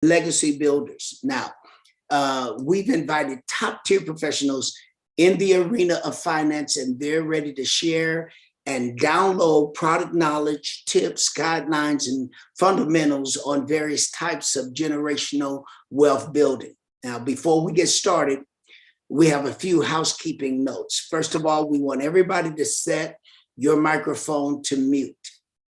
legacy builders. Now, we've invited top tier professionals in the arena of finance, and they're ready to share and download product knowledge, tips, guidelines, and fundamentals on various types of generational wealth building. Now, before we get started, we have a few housekeeping notes. First of all, we want everybody to set your microphone to mute.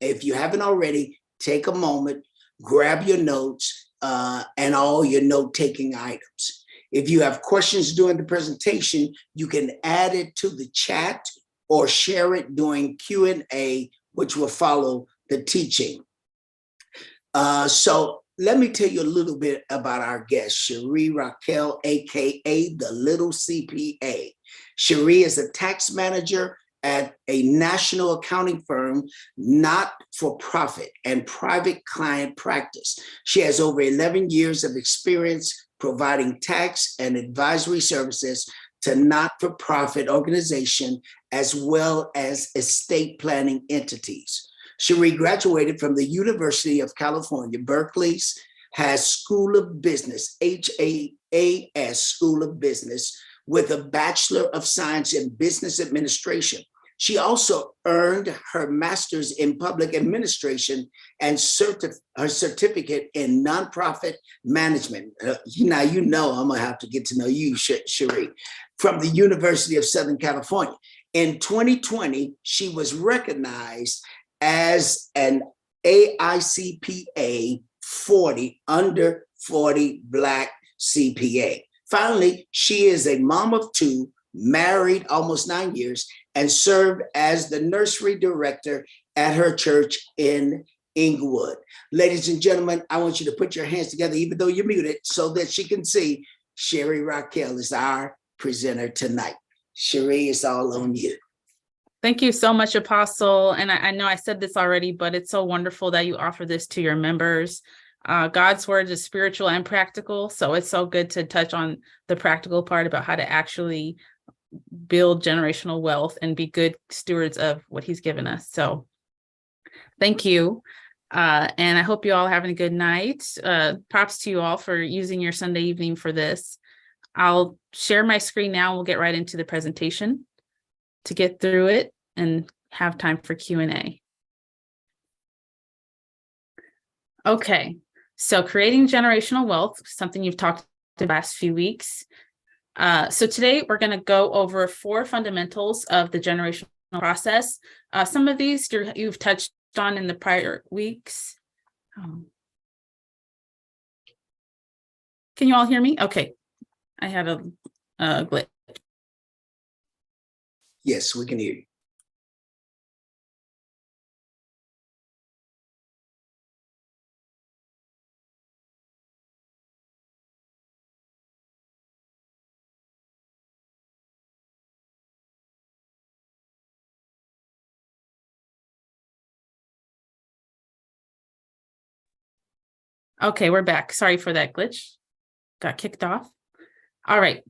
If you haven't already, take a moment, grab your notes and all your note-taking items. If you have questions during the presentation, you can add it to the chat or share it during Q&A, which will follow the teaching. So let me tell you a little bit about our guest, Cherie Raquel, AKA the Little CPA. Cherie is a tax manager at a national accounting firm, not for profit and private client practice. She has over 11 years of experience providing tax and advisory services to not-for-profit organizations as well as estate planning entities. Cherie graduated from the University of California, Berkeley's has School of Business, HAAS School of Business, with a Bachelor of Science in Business Administration. She also earned her master's in public administration and her certificate in nonprofit management. Now, you know I'm gonna have to get to know you, Cherie, from the University of Southern California. In 2020, she was recognized as an AICPA 40, under 40 Black CPA. Finally, she is a mom of two, married almost 9 years, and served as the nursery director at her church in Inglewood. Ladies and gentlemen, I want you to put your hands together, even though you're muted, so that she can see Cherie Raquel is our presenter tonight. Cherie, it's all on you. Thank you so much, Apostle. And I know I said this already, but it's so wonderful that you offer this to your members. God's word is spiritual and practical. So it's so good to touch on the practical part about how to actually build generational wealth and be good stewards of what he's given us. So thank you. And I hope you all are having a good night. Props to you all for using your Sunday evening for this. I'll share my screen now. We'll get right into the presentation to get through it and have time for Q&A. Okay, so creating generational wealth, something you've talked about the last few weeks. So today we're going to go over 4 fundamentals of the generational process. Some of these you've touched on in the prior weeks. Can you all hear me? Okay, I had a glitch. Yes, we can hear you. Okay, we're back. Sorry for that glitch. Got kicked off. All right.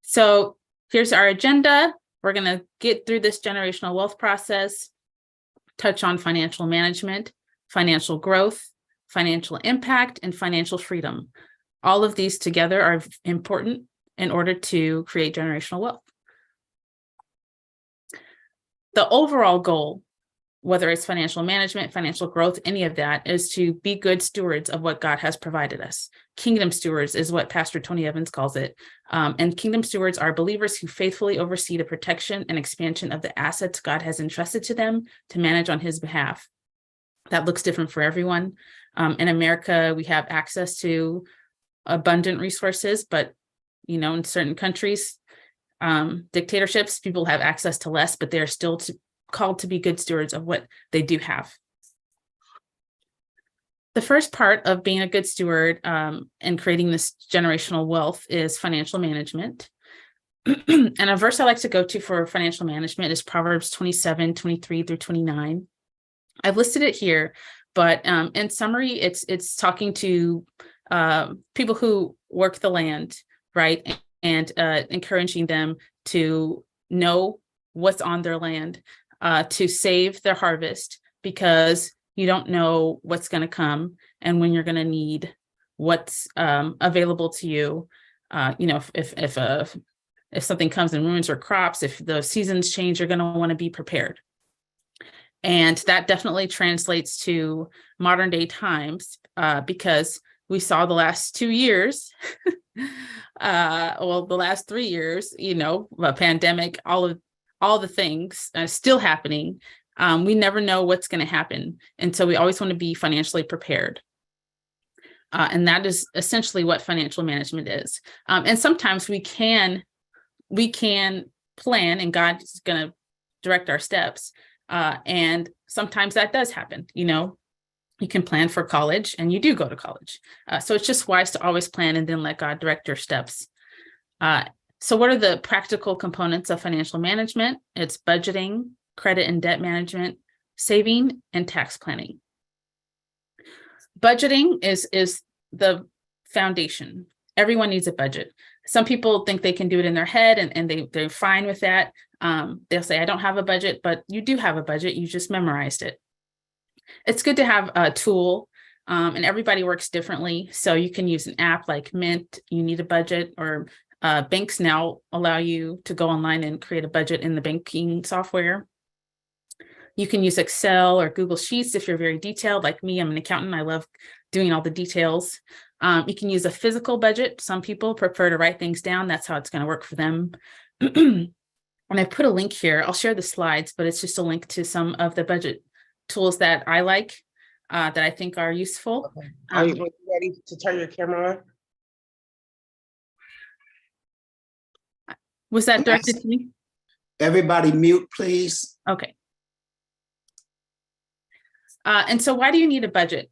So here's our agenda. We're going to get through this generational wealth process, touch on financial management, financial growth, financial impact, and financial freedom. All of these together are important in order to create generational wealth. The overall goal, whether it's financial management, financial growth, any of that, is to be good stewards of what God has provided us. Kingdom stewards is what Pastor Tony Evans calls it. And kingdom stewards are believers who faithfully oversee the protection and expansion of the assets God has entrusted to them to manage on his behalf. That looks different for everyone. In America, we have access to abundant resources, but in certain countries, dictatorships, people have access to less, but they're still called to be good stewards of what they do have. The first part of being a good steward and creating this generational wealth is financial management. And a verse I like to go to for financial management is Proverbs 27, 23 through 29. I've listed it here, but in summary, it's talking to people who work the land, right? And encouraging them to know what's on their land, to save their harvest, because you don't know what's going to come and when you're going to need what's available to you. If something comes and ruins your crops, if the seasons change, you're going to want to be prepared. And that definitely translates to modern day times, because we saw the last 2 years, the last 3 years, a pandemic, all the things still happening. We never know what's going to happen. And so we always want to be financially prepared. And that is essentially what financial management is. And sometimes we can plan, and God's going to direct our steps. And sometimes that does happen. You can plan for college and you do go to college. So it's just wise to always plan and then let God direct your steps. So what are the practical components of financial management? It's budgeting, credit and debt management, saving, and tax planning. Budgeting is the foundation. Everyone needs a budget. Some people think they can do it in their head and they're fine with that. They'll say, I don't have a budget, but you do have a budget. You just memorized it. It's good to have a tool, and everybody works differently. So you can use an app like Mint. You need a budget, or banks now allow you to go online and create a budget in the banking software. You can use Excel or Google Sheets if you're very detailed. Like me, I'm an accountant. I love doing all the details. You can use a physical budget. Some people prefer to write things down. That's how it's going to work for them. And I put a link here. I'll share the slides, but it's just a link to some of the budget tools that I like, that I think are useful. Okay. Are you ready to turn your camera on? Was that directed to me? Everybody mute, please. Okay. And so why do you need a budget?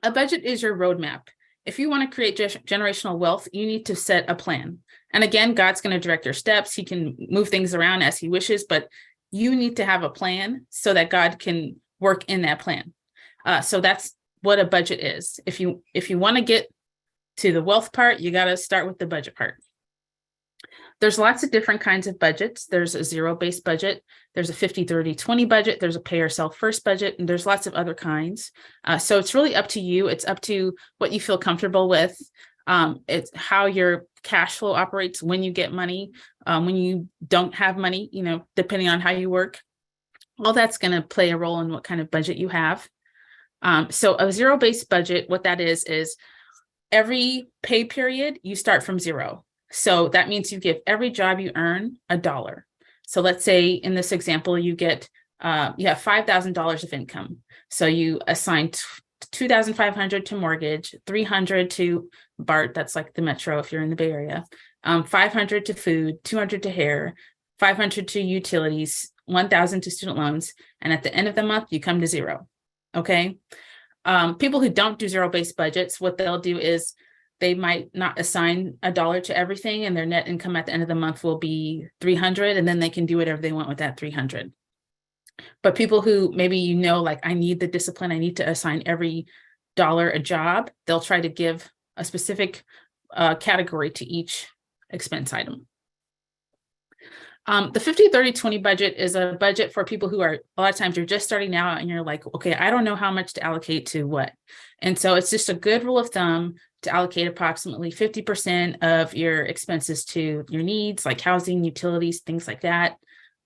A budget is your roadmap. If you want to create generational wealth, you need to set a plan. And again, God's going to direct your steps. He can move things around as he wishes, but you need to have a plan so that God can work in that plan. So that's what a budget is. If you want to get to the wealth part, you got to start with the budget part. There's lots of different kinds of budgets. There's a zero-based budget. There's a 50-30-20 budget. There's a pay yourself first budget, and there's lots of other kinds. So it's really up to you. It's up to what you feel comfortable with. It's how your cash flow operates when you get money, when you don't have money, depending on how you work. All that's going to play a role in what kind of budget you have. So a zero-based budget, what that is every pay period, you start from zero. So that means you give every job you earn $1. So let's say in this example, you have $5,000 of income. So you assign $2,500 to mortgage, $300 to BART, that's like the metro if you're in the Bay Area, $500 to food, $200 to hair, $500 to utilities, $1,000 to student loans, and at the end of the month, you come to zero. Okay. People who don't do zero-based budgets, what they'll do is they might not assign $1 to everything, and their net income at the end of the month will be $300, and then they can do whatever they want with that $300. But people who maybe like, I need the discipline, I need to assign every dollar a job, they'll try to give a specific category to each expense item. The 50-30-20 budget is a budget for people who are, a lot of times you're just starting out and you're like, okay, I don't know how much to allocate to what. And so it's just a good rule of thumb to allocate approximately 50% of your expenses to your needs, like housing, utilities, things like that,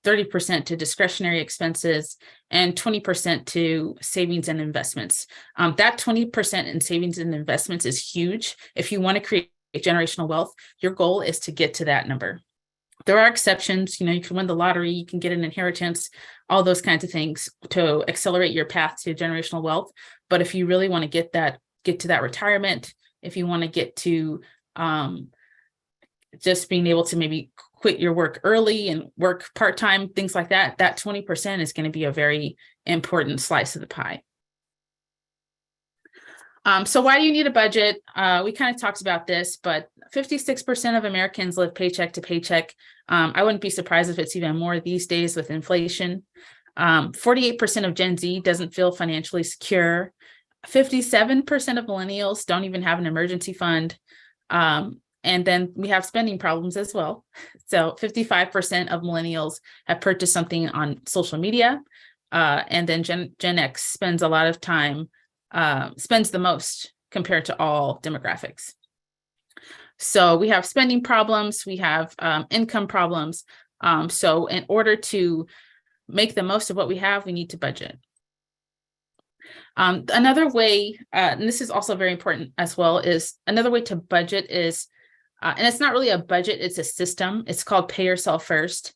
30% to discretionary expenses, and 20% to savings and investments. That 20% in savings and investments is huge. If you want to create generational wealth, your goal is to get to that number. There are exceptions, you can win the lottery, you can get an inheritance, all those kinds of things to accelerate your path to generational wealth. But if you really want to get to that retirement, if you want to get to just being able to maybe quit your work early and work part-time, things like that, that 20% is going to be a very important slice of the pie. So why do you need a budget? We kind of talked about this, but 56% of Americans live paycheck to paycheck. I wouldn't be surprised if it's even more these days with inflation. 48% of Gen Z doesn't feel financially secure. 57% of millennials don't even have an emergency fund. And then we have spending problems as well. So 55% of millennials have purchased something on social media. And then Gen X spends a lot of time, spends the most compared to all demographics. So we have spending problems, we have income problems. So in order to make the most of what we have, we need to budget. Another way, and this is also very important as well, is another way to budget is, and it's not really a budget, it's a system. It's called Pay Yourself First.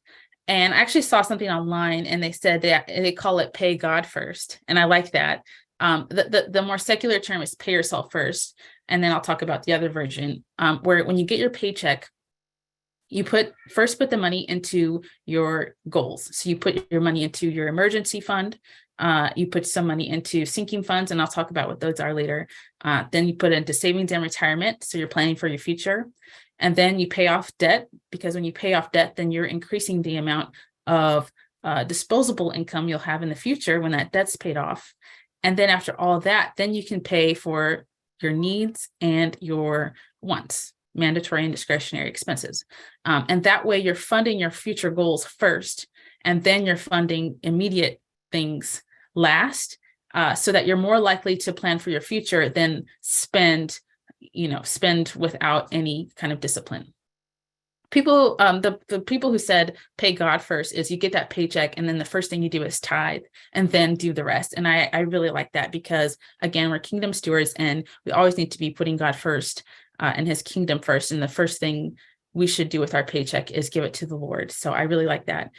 And I actually saw something online and they said that they call it Pay God First. And I like that. The more secular term is Pay Yourself First. And then I'll talk about the other version, where when you get your paycheck, you first put the money into your goals. So you put your money into your emergency fund. You put some money into sinking funds, and I'll talk about what those are later. Then you put it into savings and retirement. So you're planning for your future. And then you pay off debt, because when you pay off debt, then you're increasing the amount of disposable income you'll have in the future when that debt's paid off. And then after all that, then you can pay for your needs and your wants, mandatory and discretionary expenses. And that way you're funding your future goals first, and then you're funding immediate things last, so that you're more likely to plan for your future than spend without any kind of discipline. People, the people who said pay God first is you get that paycheck and then the first thing you do is tithe and then do the rest. And I really like that, because again, we're kingdom stewards and we always need to be putting God first and his kingdom first. And the first thing we should do with our paycheck is give it to the Lord. So I really like that.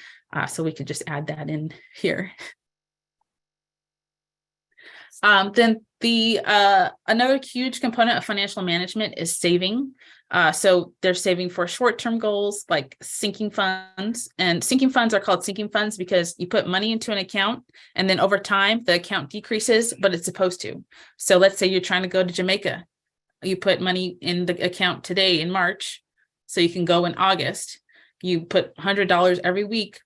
So we could just add that in here. Then another huge component of financial management is saving. So they're saving for short-term goals like sinking funds, and sinking funds are called sinking funds because you put money into an account and then over time the account decreases, but it's supposed to. So let's say you're trying to go to Jamaica. You put money in the account today in March, so you can go in August. You put $100 every week.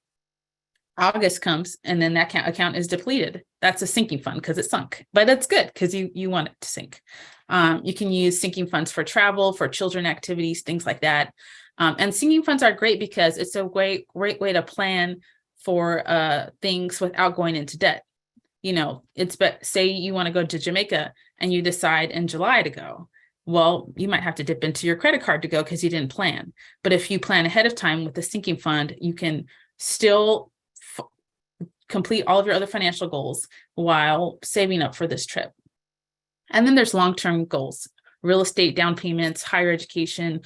August comes and then that account is depleted. That's a sinking fund because it sunk, but that's good because you want it to sink. You can use sinking funds for travel, for children activities, things like that. And sinking funds are great because it's a great way to plan for things without going into debt. Say you want to go to Jamaica and you decide in July to go. Well, you might have to dip into your credit card to go because you didn't plan. But if you plan ahead of time with the sinking fund, you can still complete all of your other financial goals while saving up for this trip. And then there's long-term goals, real estate, down payments, higher education,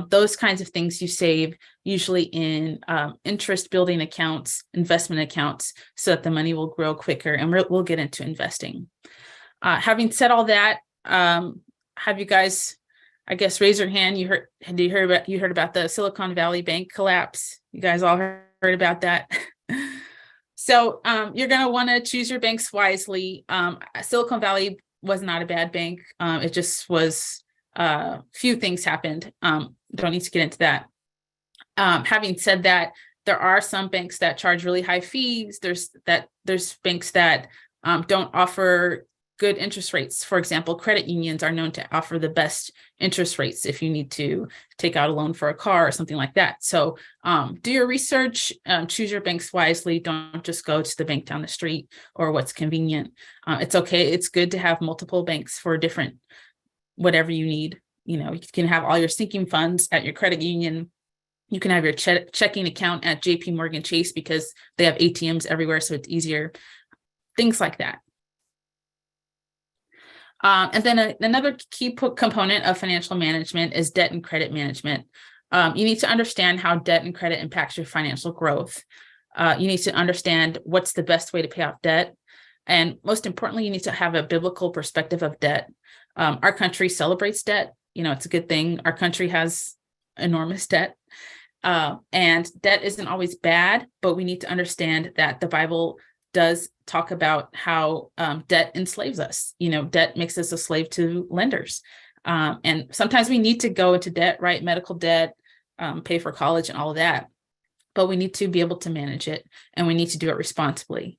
those kinds of things you save usually in interest building accounts, investment accounts, so that the money will grow quicker. And we'll get into investing. Having said all that, have you guys, I guess, raise your hand. You heard about the Silicon Valley Bank collapse? You guys all heard about that? So you're going to want to choose your banks wisely. Silicon Valley was not a bad bank. It just was few things happened. Don't need to get into that. Having said that, there are some banks that charge really high fees. There's banks that don't offer good interest rates. For example, credit unions are known to offer the best interest rates if you need to take out a loan for a car or something like that. So do your research, choose your banks wisely. Don't just go to the bank down the street or what's convenient. It's okay. It's good to have multiple banks for different, whatever you need. You can have all your sinking funds at your credit union. You can have your checking account at JP Morgan Chase because they have ATMs everywhere, so it's easier. Things like that. And then another key component of financial management is debt and credit management. You need to understand how debt and credit impacts your financial growth. You need to understand what's the best way to pay off debt. And most importantly, you need to have a biblical perspective of debt. Our country celebrates debt. It's a good thing. Our country has enormous debt. And debt isn't always bad, but we need to understand that the Bible does talk about how debt enslaves us. Debt makes us a slave to lenders. And sometimes we need to go into debt, right? Medical debt, pay for college and all of that. But we need to be able to manage it, and we need to do it responsibly.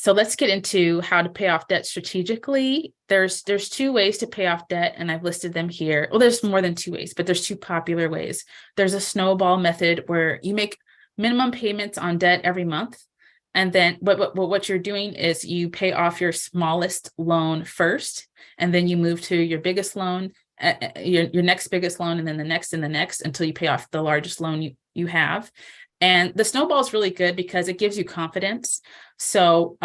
So let's get into how to pay off debt strategically. There's two ways to pay off debt, and I've listed them here. Well, there's more than two ways, but there's two popular ways. There's a snowball method where you make minimum payments on debt every month, And then what you're doing is you pay off your smallest loan first, and then you move to your biggest loan, your next biggest loan, and then the next and the next until you pay off the largest loan you have. And the snowball is really good because it gives you confidence. So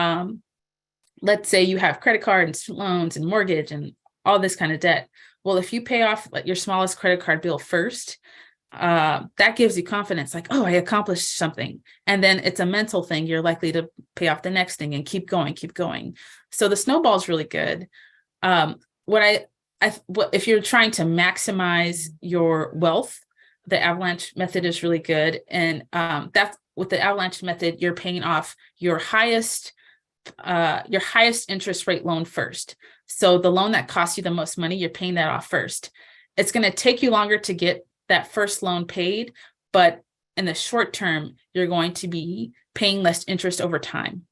let's say you have credit card and student loans and mortgage and all this kind of debt. Well, if you pay off your smallest credit card bill first, that gives you confidence, like, oh, I accomplished something. And then it's a mental thing. You're likely to pay off the next thing and keep going. So the snowball is really good. If you're trying to maximize your wealth, the avalanche method is really good. And that's with the avalanche method, you're paying off your highest interest rate loan first. So the loan that costs you the most money, you're paying that off first. It's going to take you longer to get that first loan paid, but in the short term, you're going to be paying less interest over time.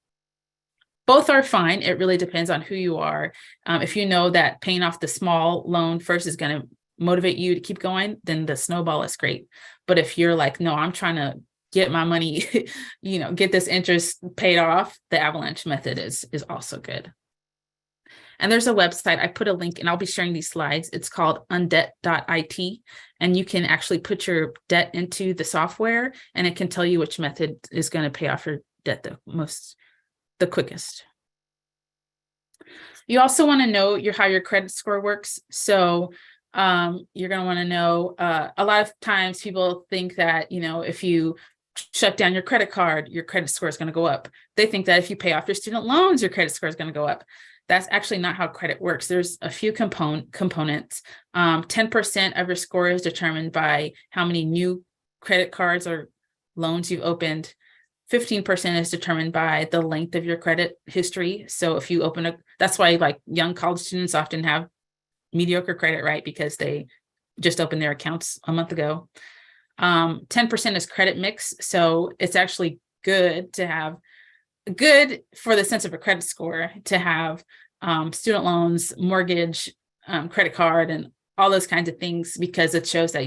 Both are fine. It really depends on who you are. If you know that paying off the small loan first is going to motivate you to keep going, then the snowball is great. But if you're like, no, I'm trying to get my money, get this interest paid off, the avalanche method is also good. And there's a website, I put a link, and I'll be sharing these slides. It's called undebt.it. And you can actually put your debt into the software, and it can tell you which method is going to pay off your debt the quickest. You also want to know how your credit score works. So you're going to want to know, a lot of times people think that, if you shut down your credit card, your credit score is going to go up. They think that if you pay off your student loans, your credit score is going to go up. That's actually not how credit works. There's a few components. 10% of your score is determined by how many new credit cards or loans you've opened. 15% is determined by the length of your credit history. So if you that's why like young college students often have mediocre credit, right? Because they just opened their accounts a month ago. 10% is credit mix. So it's actually good for the sense of a credit score to have student loans, mortgage, credit card, and all those kinds of things, because it shows that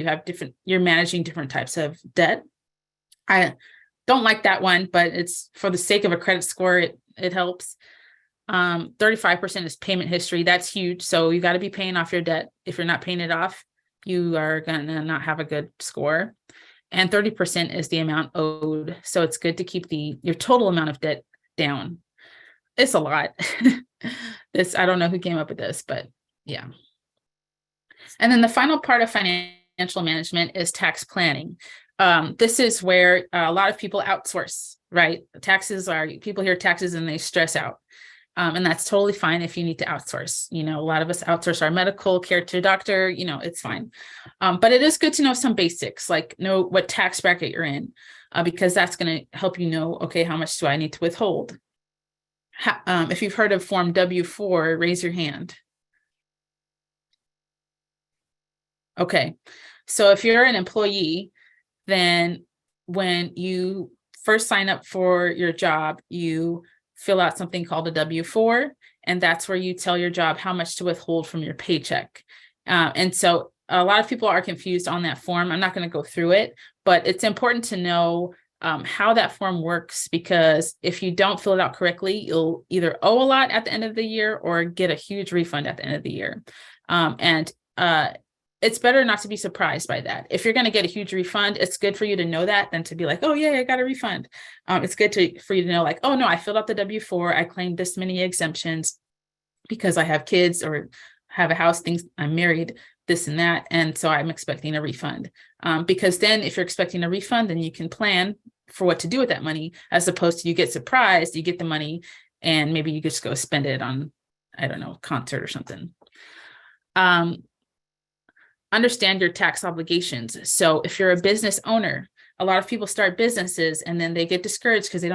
you're managing different types of debt. I don't like that one, but it's for the sake of a credit score, it helps. 35% is payment history. That's huge. So you got to be paying off your debt. If you're not paying it off, you are going to not have a good score. And 30% is the amount owed. So it's good to keep your total amount of debt down. It's a lot. I don't know who came up with this, but yeah. And then the final part of financial management is tax planning. This is where a lot of people outsource, right? People hear taxes and they stress out. And that's totally fine if you need to outsource. A lot of us outsource our medical care to a doctor, it's fine. But it is good to know some basics, like know what tax bracket you're in, because that's going to help you know, okay, how much do I need to withhold? If you've heard of Form W-4, raise your hand. Okay. So if you're an employee, then when you first sign up for your job, you fill out something called a W-4, and that's where you tell your job how much to withhold from your paycheck. And so a lot of people are confused on that form. I'm not going to go through it, but it's important to know how that form works, because if you don't fill it out correctly, you'll either owe a lot at the end of the year or get a huge refund at the end of the year. It's better not to be surprised by that. If you're going to get a huge refund, it's good for you to know that than to be like, oh yeah, I got a refund. It's good for you to know, like, oh no, I filled out the W-4. I claimed this many exemptions because I have kids or have a house, I'm married, this and that. And so I'm expecting a refund. Because then if you're expecting a refund, then you can plan for what to do with that money, as opposed to you get surprised, you get the money and maybe you just go spend it on, I don't know, a concert or something. Understand your tax obligations. So if you're a business owner, a lot of people start businesses and then they get discouraged because they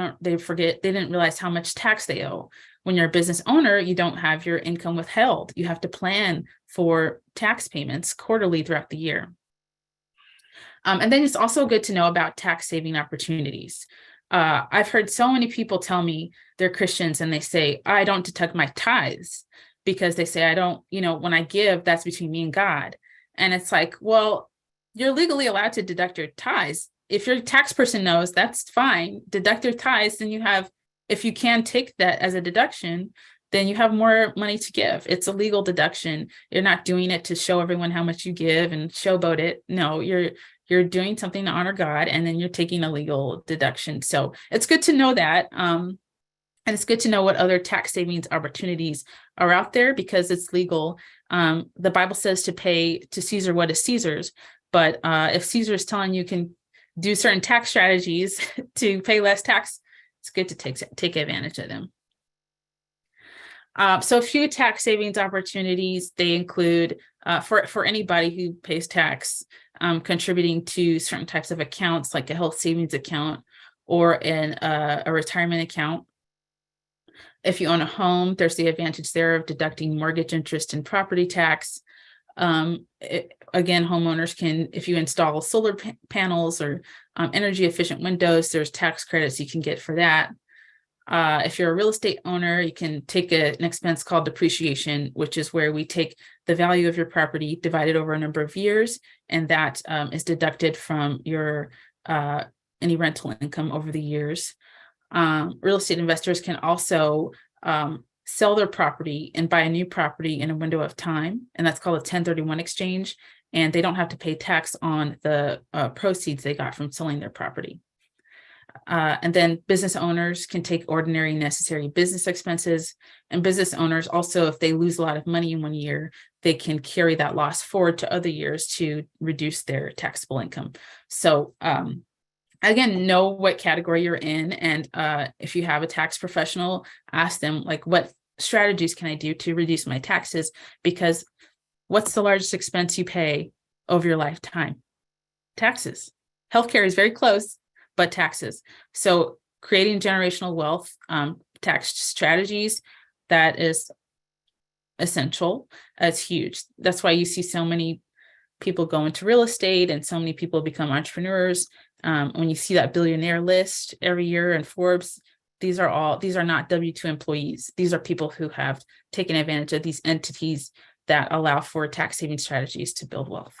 didn't realize how much tax they owe. When you're a business owner, you don't have your income withheld. You have to plan for tax payments quarterly throughout the year. And then it's also good to know about tax saving opportunities. I've heard so many people tell me they're Christians and they say, I don't deduct my tithes because they say, I don't, when I give, that's between me and God. And it's like, well, you're legally allowed to deduct your tithes. If your tax person knows, that's fine. Deduct your tithes, then you have if you can take that as a deduction, then you have more money to give. It's a legal deduction. You're not doing it to show everyone how much you give and showboat it. No, you're doing something to honor God, and then you're taking a legal deduction. So it's good to know that. And it's good to know what other tax savings opportunities are out there because it's legal. The Bible says to pay to Caesar what is Caesar's, but if Caesar is telling you can do certain tax strategies to pay less tax, it's good to take advantage of them. So a few tax savings opportunities, they include for anybody who pays tax, contributing to certain types of accounts like a health savings account or a retirement account. If you own a home, there's the advantage there of deducting mortgage interest and property tax. Again, homeowners can, if you install solar panels or energy efficient windows, there's tax credits you can get for that. If you're a real estate owner, you can take an expense called depreciation, which is where we take the value of your property divided over a number of years, and that is deducted from your any rental income over the years. Real estate investors can also sell their property and buy a new property in a window of time, and that's called a 1031 exchange, and they don't have to pay tax on the proceeds they got from selling their property. And then business owners can take ordinary necessary business expenses, and business owners also, if they lose a lot of money in one year, they can carry that loss forward to other years to reduce their taxable income. So again, know what category you're in, and if you have a tax professional, ask them like, what strategies can I do to reduce my taxes? Because what's the largest expense you pay over your lifetime? Taxes. Healthcare is very close, but taxes. So creating generational wealth, tax strategies, that is essential. It's huge. That's why you see so many people go into real estate and so many people become entrepreneurs. When you see that billionaire list every year in Forbes, these are not W-2 employees. These are people who have taken advantage of these entities that allow for tax saving strategies to build wealth.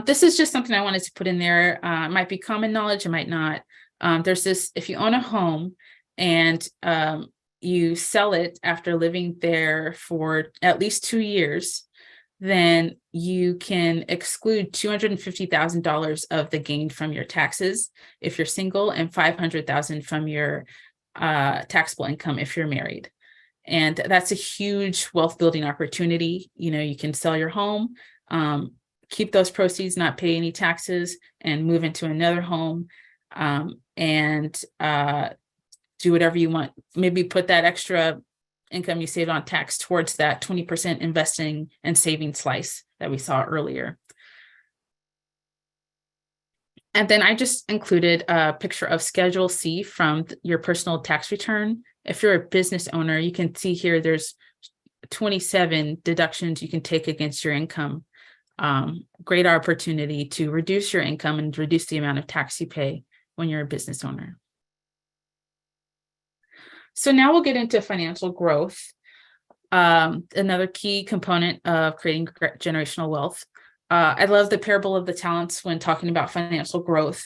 This is just something I wanted to put in there. It might be common knowledge, it might not. There's this, if you own a home and you sell it after living there for at least 2 years, then you can exclude $250,000 of the gain from your taxes if you're single, and $500,000 from your taxable income if you're married. And that's a huge wealth building opportunity. You know, you can sell your home, keep those proceeds, not pay any taxes, and move into another home, and do whatever you want. Maybe put that extra income you saved on tax towards that 20% investing and saving slice that we saw earlier. And then I just included a picture of Schedule C from your personal tax return. If you're a business owner, you can see here there's 27 deductions you can take against your income. Great opportunity to reduce your income and reduce the amount of tax you pay when you're a business owner. So now we'll get into financial growth, another key component of creating generational wealth. I love the parable of the talents when talking about financial growth.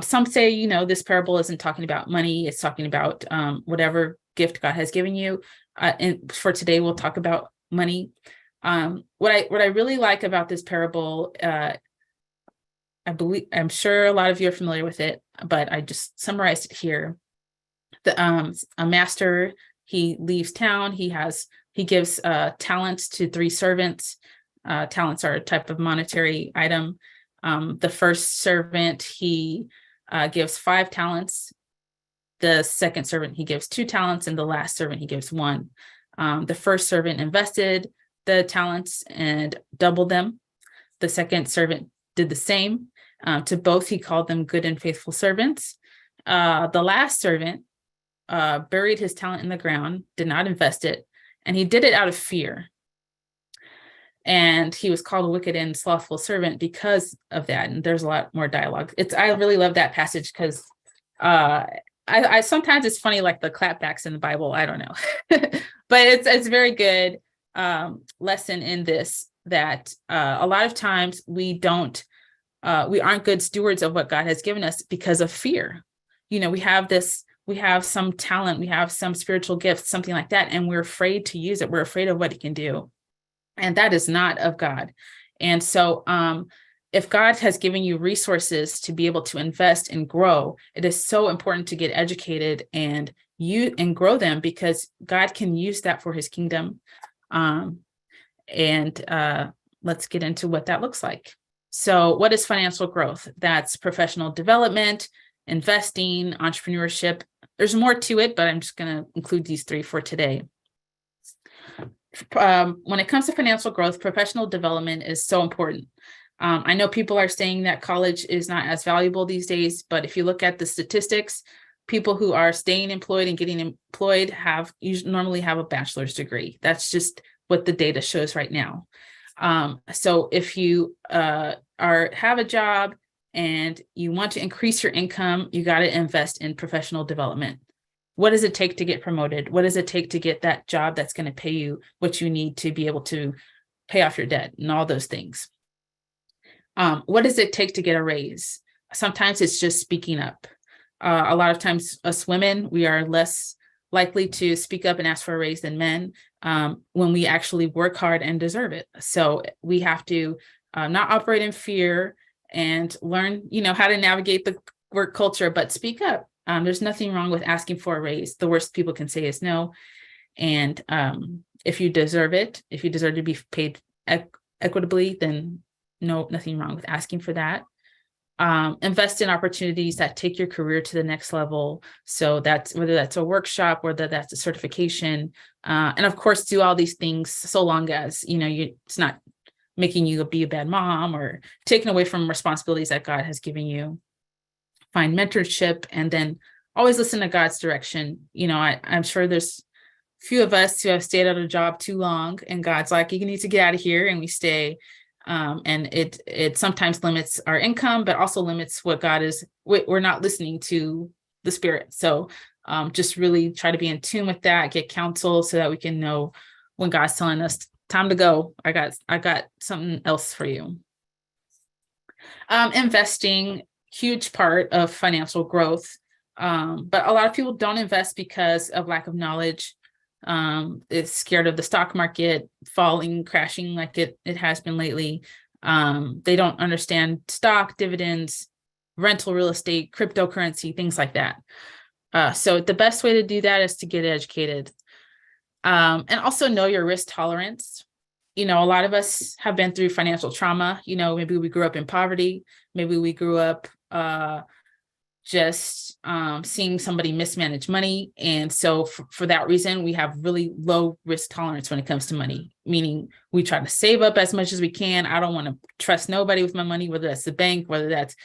Some say, you know, this parable isn't talking about money, it's talking about whatever gift God has given you. And for today, we'll talk about money. What I really like about this parable, I'm sure a lot of you are familiar with it, but I just summarized it here. A master, he leaves town. He gives talents to 3 servants. Talents are a type of monetary item. The first servant, he gives 5 talents. The second servant, he gives 2 talents, and the last servant, he gives 1. The first servant invested the talents and doubled them. The second servant did the same. To both, he called them good and faithful servants. The last servant buried his talent in the ground, did not invest it, and he did it out of fear. And he was called a wicked and slothful servant because of that. And there's a lot more dialogue. I really love that passage because I sometimes it's funny, like the clapbacks in the Bible. I don't know, but it's very good lesson in this, that a lot of times we aren't good stewards of what God has given us because of fear. we have some talent, we have some spiritual gifts, something like that, and we're afraid to use it. We're afraid of what he can do. And that is not of God. And so if God has given you resources to be able to invest and grow, it is so important to get educated and grow them, because God can use that for his kingdom. Let's get into what that looks like. So what is financial growth? That's professional development, investing, entrepreneurship. There's more to it, but I'm just going to include these three for today. When it comes to financial growth, professional development is so important. I know people are saying that college is not as valuable these days, but if you look at the statistics, people who are staying employed and getting employed normally have a bachelor's degree. That's just what the data shows right now. So if you have a job and you want to increase your income, you got to invest in professional development. What does it take to get promoted? What does it take to get that job that's going to pay you what you need to be able to pay off your debt and all those things? What does it take to get a raise? Sometimes it's just speaking up. A lot of times us women, we are less likely to speak up and ask for a raise than men when we actually work hard and deserve it. So we have to not operate in fear and learn, how to navigate the work culture, but speak up. There's nothing wrong with asking for a raise. The worst people can say is no. And if you deserve it, if you deserve to be paid equitably, then nothing wrong with asking for that. Invest in opportunities that take your career to the next level. So that's whether that's a workshop, whether that's a certification, and of course, do all these things so long as it's not making you be a bad mom or taking away from responsibilities that God has given you. Find mentorship, and then always listen to God's direction. I'm sure there's few of us who have stayed at a job too long, and God's like, you need to get out of here, and we stay. And it sometimes limits our income, but also limits what God is. We're not listening to the Spirit. So just really try to be in tune with that, get counsel so that we can know when God's telling us time to go. I got something else for you. Investing, huge part of financial growth. But a lot of people don't invest because of lack of knowledge. It's scared of the stock market falling, crashing like it has been lately. They don't understand stock, dividends, rental real estate, cryptocurrency, things like that. So the best way to do that is to get educated. And also know your risk tolerance. A lot of us have been through financial trauma. Maybe we grew up in poverty. Maybe we grew up just seeing somebody mismanage money. And so for that reason, we have really low risk tolerance when it comes to money, meaning we try to save up as much as we can. I don't want to trust nobody with my money, whether that's the bank, whether that's,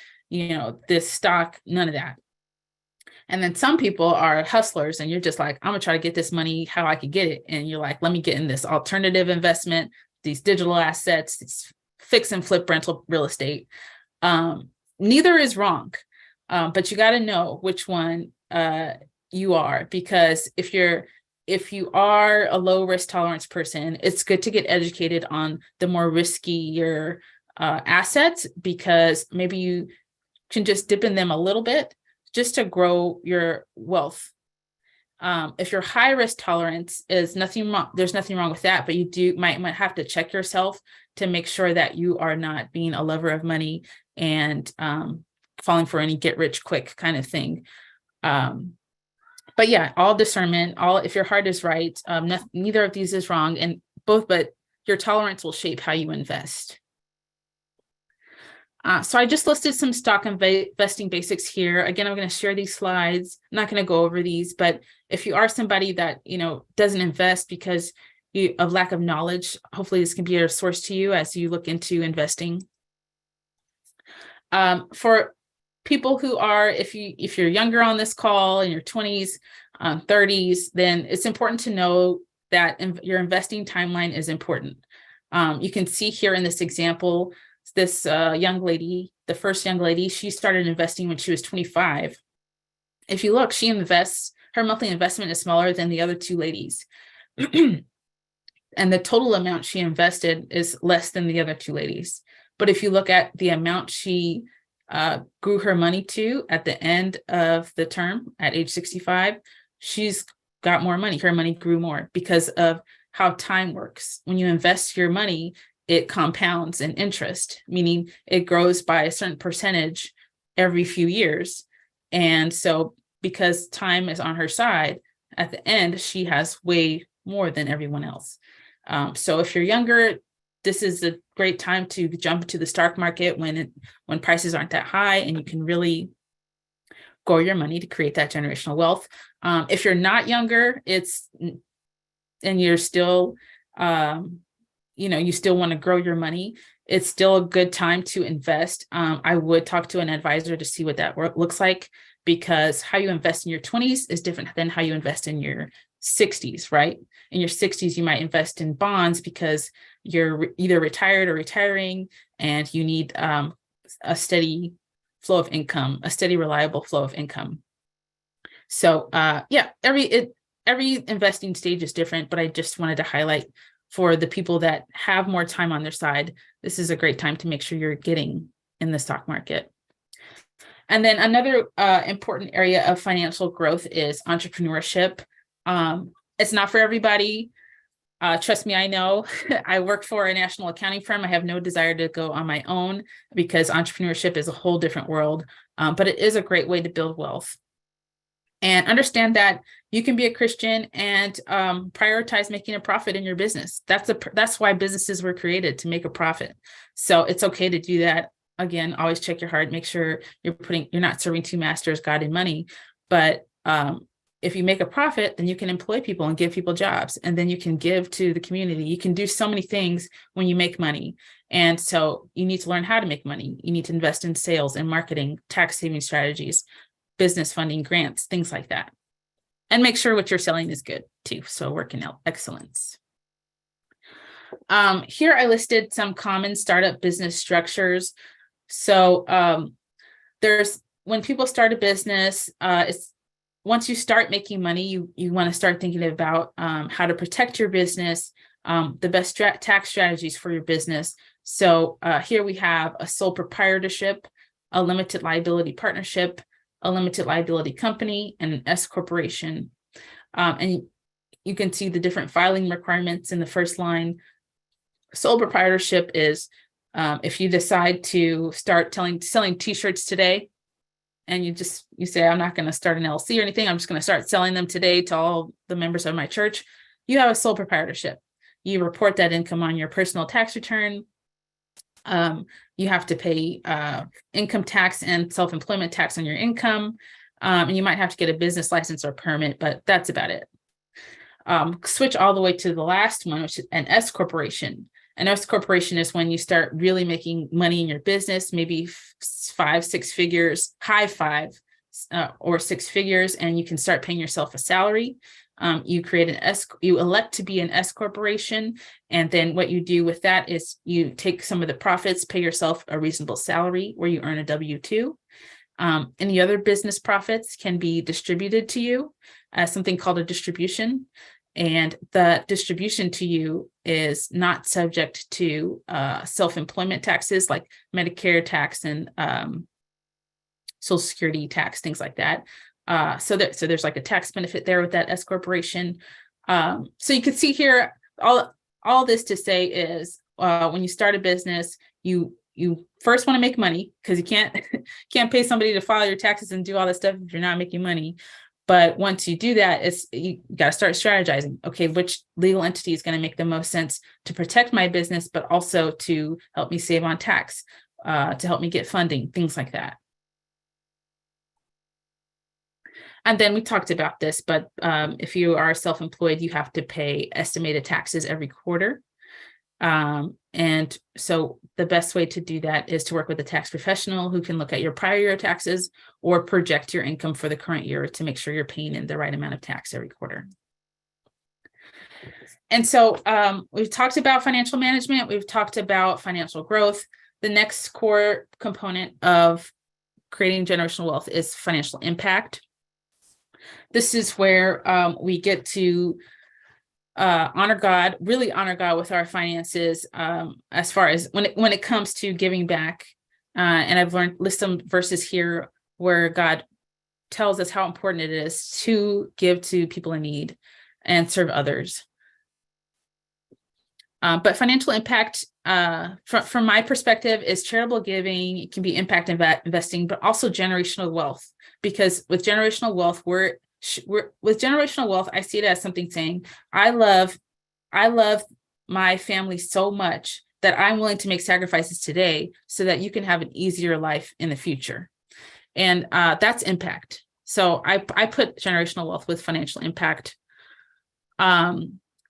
this stock, none of that. And then some people are hustlers and you're just like, I'm gonna try to get this money how I could get it. And you're like, let me get in this alternative investment, these digital assets, these fix and flip rental real estate. Neither is wrong. But you got to know which one you are, because if you are a low risk tolerance person, it's good to get educated on the more riskier assets, because maybe you can just dip in them a little bit just to grow your wealth. If your high risk tolerance is nothing wrong, there's nothing wrong with that, but you might have to check yourself to make sure that you are not being a lover of money and falling for any get rich quick kind of thing. But yeah, all discernment, if your heart is right, neither of these is wrong, but your tolerance will shape how you invest. So I just listed some stock investing basics here. Again, I'm going to share these slides. I'm not going to go over these, but if you are somebody that, doesn't invest because of lack of knowledge, hopefully this can be a source to you as you look into investing. For people who are, if you're younger on this call, in your 20s, 30s, then it's important to know that your investing timeline is important. You can see here in this example, this young lady, the first young lady, she started investing when she was 25. If you look, her monthly investment is smaller than the other two ladies. And the total amount she invested is less than the other two ladies. But if you look at the amount she grew her money to at the end of the term at age 65, she's got more money. Her money grew more because of how time works. When you invest your money, it compounds in interest, meaning it grows by a certain percentage every few years. And so because time is on her side, at the end, she has way more than everyone else. So if you're younger, this is a great time to jump into the stock market when prices aren't that high, and you can really grow your money to create that generational wealth. If you're not younger, and you're still, you still want to grow your money, it's still a good time to invest. I would talk to an advisor to see what that looks like, because how you invest in your 20s is different than how you invest in your 60s, right? In your 60s, you might invest in bonds because you're either retired or retiring, and you need a steady flow of income, a steady, reliable flow of income. So every investing stage is different, but I just wanted to highlight for the people that have more time on their side, this is a great time to make sure you're getting in the stock market. And then another important area of financial growth is entrepreneurship. It's not for everybody. Trust me, I know. I work for a national accounting firm. I have no desire to go on my own because entrepreneurship is a whole different world, but it is a great way to build wealth. And understand that you can be a Christian and prioritize making a profit in your business. That's why businesses were created, to make a profit. So it's okay to do that. Again, always check your heart. Make sure you're not serving two masters, God and money. But if you make a profit, then you can employ people and give people jobs, and then you can give to the community. You can do so many things when you make money. And so you need to learn how to make money. You need to invest in sales and marketing, tax saving strategies, business funding, grants, things like that. And make sure what you're selling is good too. So work in excellence. Here I listed some common startup business structures. So when people start a business, once you start making money, you want to start thinking about how to protect your business, the best tax strategies for your business. So here we have a sole proprietorship, a limited liability partnership, a limited liability company, and an S corporation. And you can see the different filing requirements in the first line. Sole proprietorship is if you decide to start selling t-shirts today, and you say, I'm not going to start an LLC or anything, I'm just going to start selling them today to all the members of my church, you have a sole proprietorship. You report that income on your personal tax return. You have to pay income tax and self-employment tax on your income. And you might have to get a business license or permit, but that's about it. Switch all the way to the last one, which is an S corporation. An S corporation is when you start really making money in your business, maybe 5, 6 figures, high 5 or 6 figures, and you can start paying yourself a salary. You elect to be an S corporation. And then what you do with that is you take some of the profits, pay yourself a reasonable salary where you earn a W-2. Any other business profits can be distributed to you as something called a distribution. And the distribution to you is not subject to self-employment taxes like Medicare tax and Social Security tax, things like that. So there's like a tax benefit there with that S corporation. So you can see here, all this to say is when you start a business, you first want to make money, because you can't pay somebody to file your taxes and do all that stuff if you're not making money. But once you do that, you got to start strategizing. Okay, which legal entity is going to make the most sense to protect my business, but also to help me save on tax, to help me get funding, things like that. And then we talked about this, but if you are self-employed, you have to pay estimated taxes every quarter. And so the best way to do that is to work with a tax professional who can look at your prior year taxes or project your income for the current year to make sure you're paying in the right amount of tax every quarter. And so we've talked about financial management. We've talked about financial growth. The next core component of creating generational wealth is financial impact. This is where we get to really honor God with our finances, as far as when it comes to giving back And I've learned list some verses here where God tells us how important it is to give to people in need and serve others. But financial impact, from my perspective, is charitable giving. It can be impact investing, but also generational wealth. Because with generational wealth, with generational wealth, I see it as something saying, I love my family so much that I'm willing to make sacrifices today so that you can have an easier life in the future. And that's impact. So I put generational wealth with financial impact.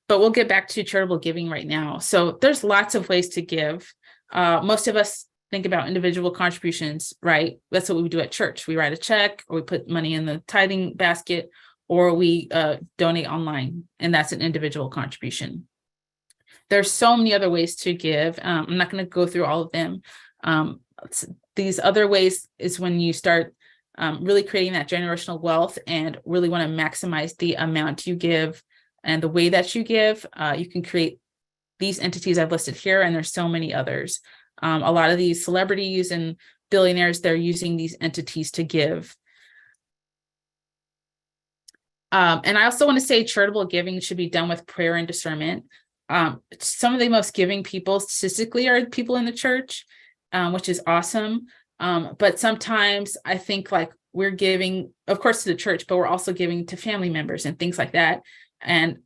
But we'll get back to charitable giving right now. So there's lots of ways to give. Most of us think about individual contributions, right? That's what we do at church. We write a check, or we put money in the tithing basket, or we donate online, and that's an individual contribution. There's so many other ways to give. I'm not going to go through all of them. These other ways is when you start really creating that generational wealth and really want to maximize the amount you give and the way that you give. You can create these entities I've listed here, and there's so many others. A lot of these celebrities and billionaires, they're using these entities to give. And I also want to say charitable giving should be done with prayer and discernment. Some of the most giving people statistically are people in the church, which is awesome. But sometimes I think like we're giving, of course, to the church, but we're also giving to family members and things like that. And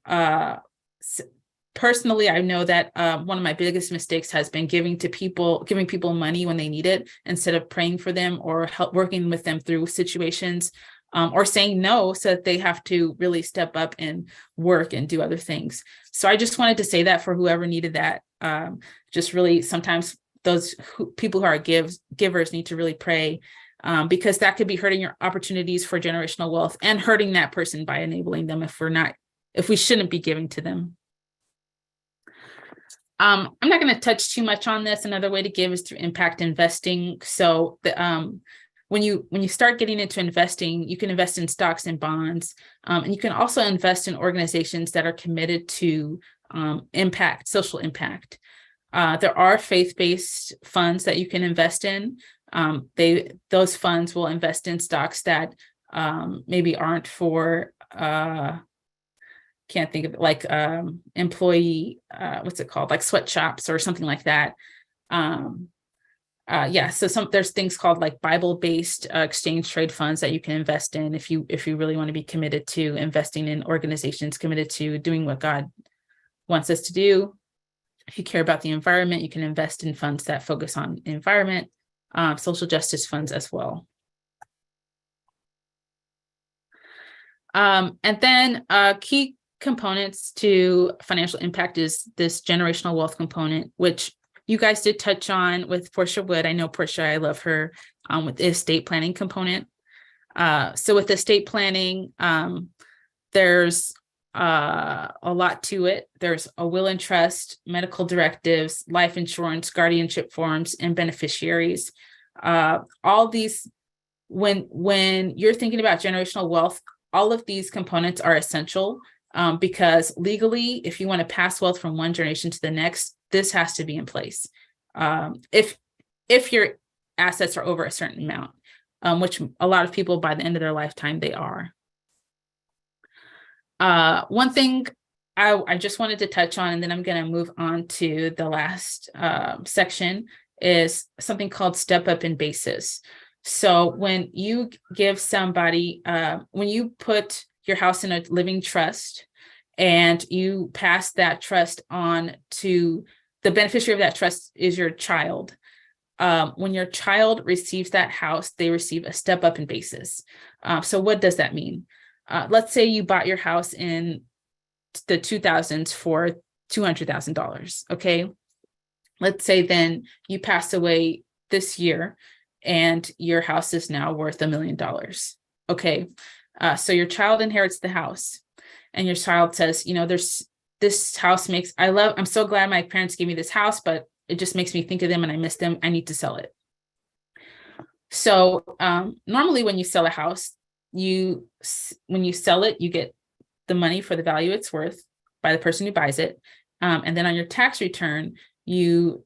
personally, I know that one of my biggest mistakes has been giving people money when they need it, instead of praying for them or working with them through situations, or saying no, so that they have to really step up and work and do other things. So I just wanted to say that for whoever needed that. Just really, sometimes those people who are givers need to really pray, because that could be hurting your opportunities for generational wealth and hurting that person by enabling them if we shouldn't be giving to them. I'm not going to touch too much on this. Another way to give is through impact investing. So when you start getting into investing, you can invest in stocks and bonds, and you can also invest in organizations that are committed to social impact. There are faith-based funds that you can invest in. Those funds will invest in stocks that maybe aren't for can't think of it, like employee, what's it called, like sweatshops or something like that. So there's things called like Bible-based exchange trade funds that you can invest in if you really want to be committed to investing in organizations committed to doing what God wants us to do. If you care about the environment, you can invest in funds that focus on environment, social justice funds as well. And then key components to financial impact is this generational wealth component, which you guys did touch on with Portia Wood. I know Portia, I love her, with the estate planning component. So with estate planning, there's a lot to it. There's a will and trust, medical directives, life insurance, guardianship forms, and beneficiaries. All these, when you're thinking about generational wealth, all of these components are essential, because legally, if you want to pass wealth from one generation to the next, this has to be in place. If your assets are over a certain amount, which a lot of people by the end of their lifetime, they are. One thing I just wanted to touch on, and then I'm going to move on to the last section, is something called step up in basis. So when you give somebody, when you put your house in a living trust and you pass that trust on to the beneficiary of that trust is your child. When your child receives that house, they receive a step up in basis. So what does that mean? Let's say you bought your house in the 2000s for $200,000. Okay. Let's say then you pass away this year and your house is now worth $1 million. Okay. So your child inherits the house and your child says, this house I'm so glad my parents gave me this house, but it just makes me think of them and I miss them. I need to sell it. So normally when you sell a house, when you sell it, you get the money for the value it's worth by the person who buys it. And then on your tax return, you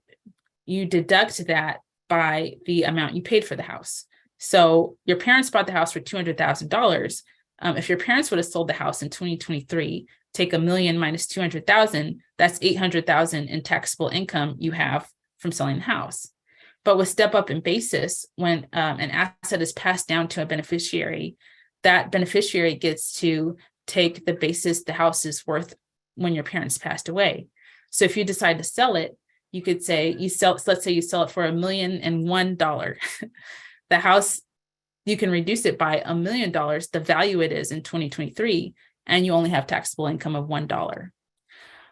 deduct that by the amount you paid for the house. So your parents bought the house for $200,000. If your parents would have sold the house in 2023, take $1 million minus 200,000, that's 800,000 in taxable income you have from selling the house. But with step up in basis, when an asset is passed down to a beneficiary, that beneficiary gets to take the basis the house is worth when your parents passed away. So if you decide to sell it, you could say let's say you sell it for $1,001. The house, you can reduce it by $1 million, the value it is in 2023, and you only have taxable income of $1.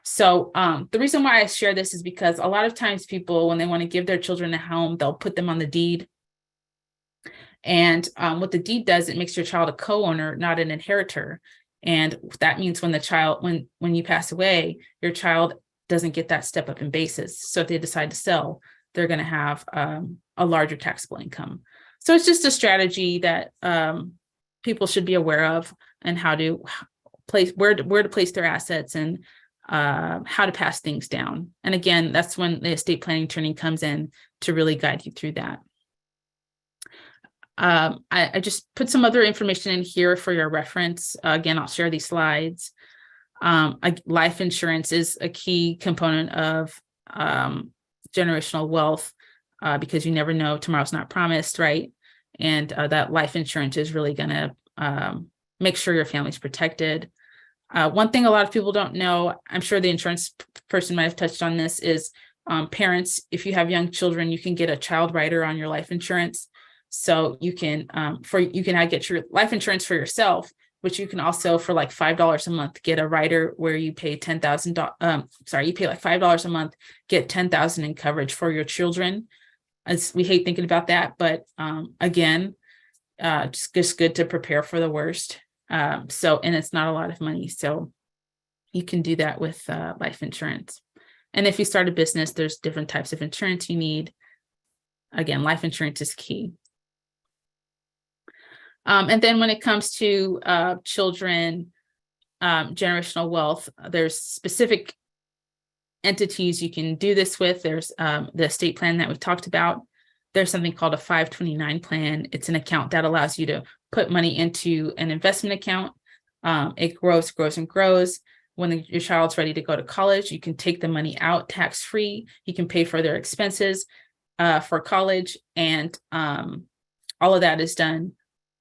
So the reason why I share this is because a lot of times people, when they want to give their children a home, they'll put them on the deed. And what the deed does, it makes your child a co-owner, not an inheritor. And that means when the child, when you pass away, your child doesn't get that step up in basis. So if they decide to sell, they're going to have a larger taxable income. So it's just a strategy that people should be aware of, and how to place where to place their assets, and how to pass things down. And again, that's when the estate planning attorney comes in to really guide you through that. I just put some other information in here for your reference. Again, I'll share these slides. Life insurance is a key component of generational wealth, because you never know, tomorrow's not promised, right? And that life insurance is really going to make sure your family's protected. One thing a lot of people don't know, I'm sure the insurance person might have touched on this, is parents, if you have young children, you can get a child rider on your life insurance. So you can get your life insurance for yourself, but you can also, for like $5 a month, get a rider where you pay you pay like $5 a month, get $10,000 in coverage for your children. We hate thinking about that, but again, just good to prepare for the worst. And it's not a lot of money, so you can do that with life insurance. And if you start a business, there's different types of insurance you need. Again, life insurance is key. And then when it comes to children, generational wealth, there's specific entities you can do this with. There's the estate plan that we've talked about. There's something called a 529 plan. It's an account that allows you to put money into an investment account. It grows and grows. When your child's ready to go to college, you can take the money out tax-free. You can pay for their expenses for college, and all of that is done.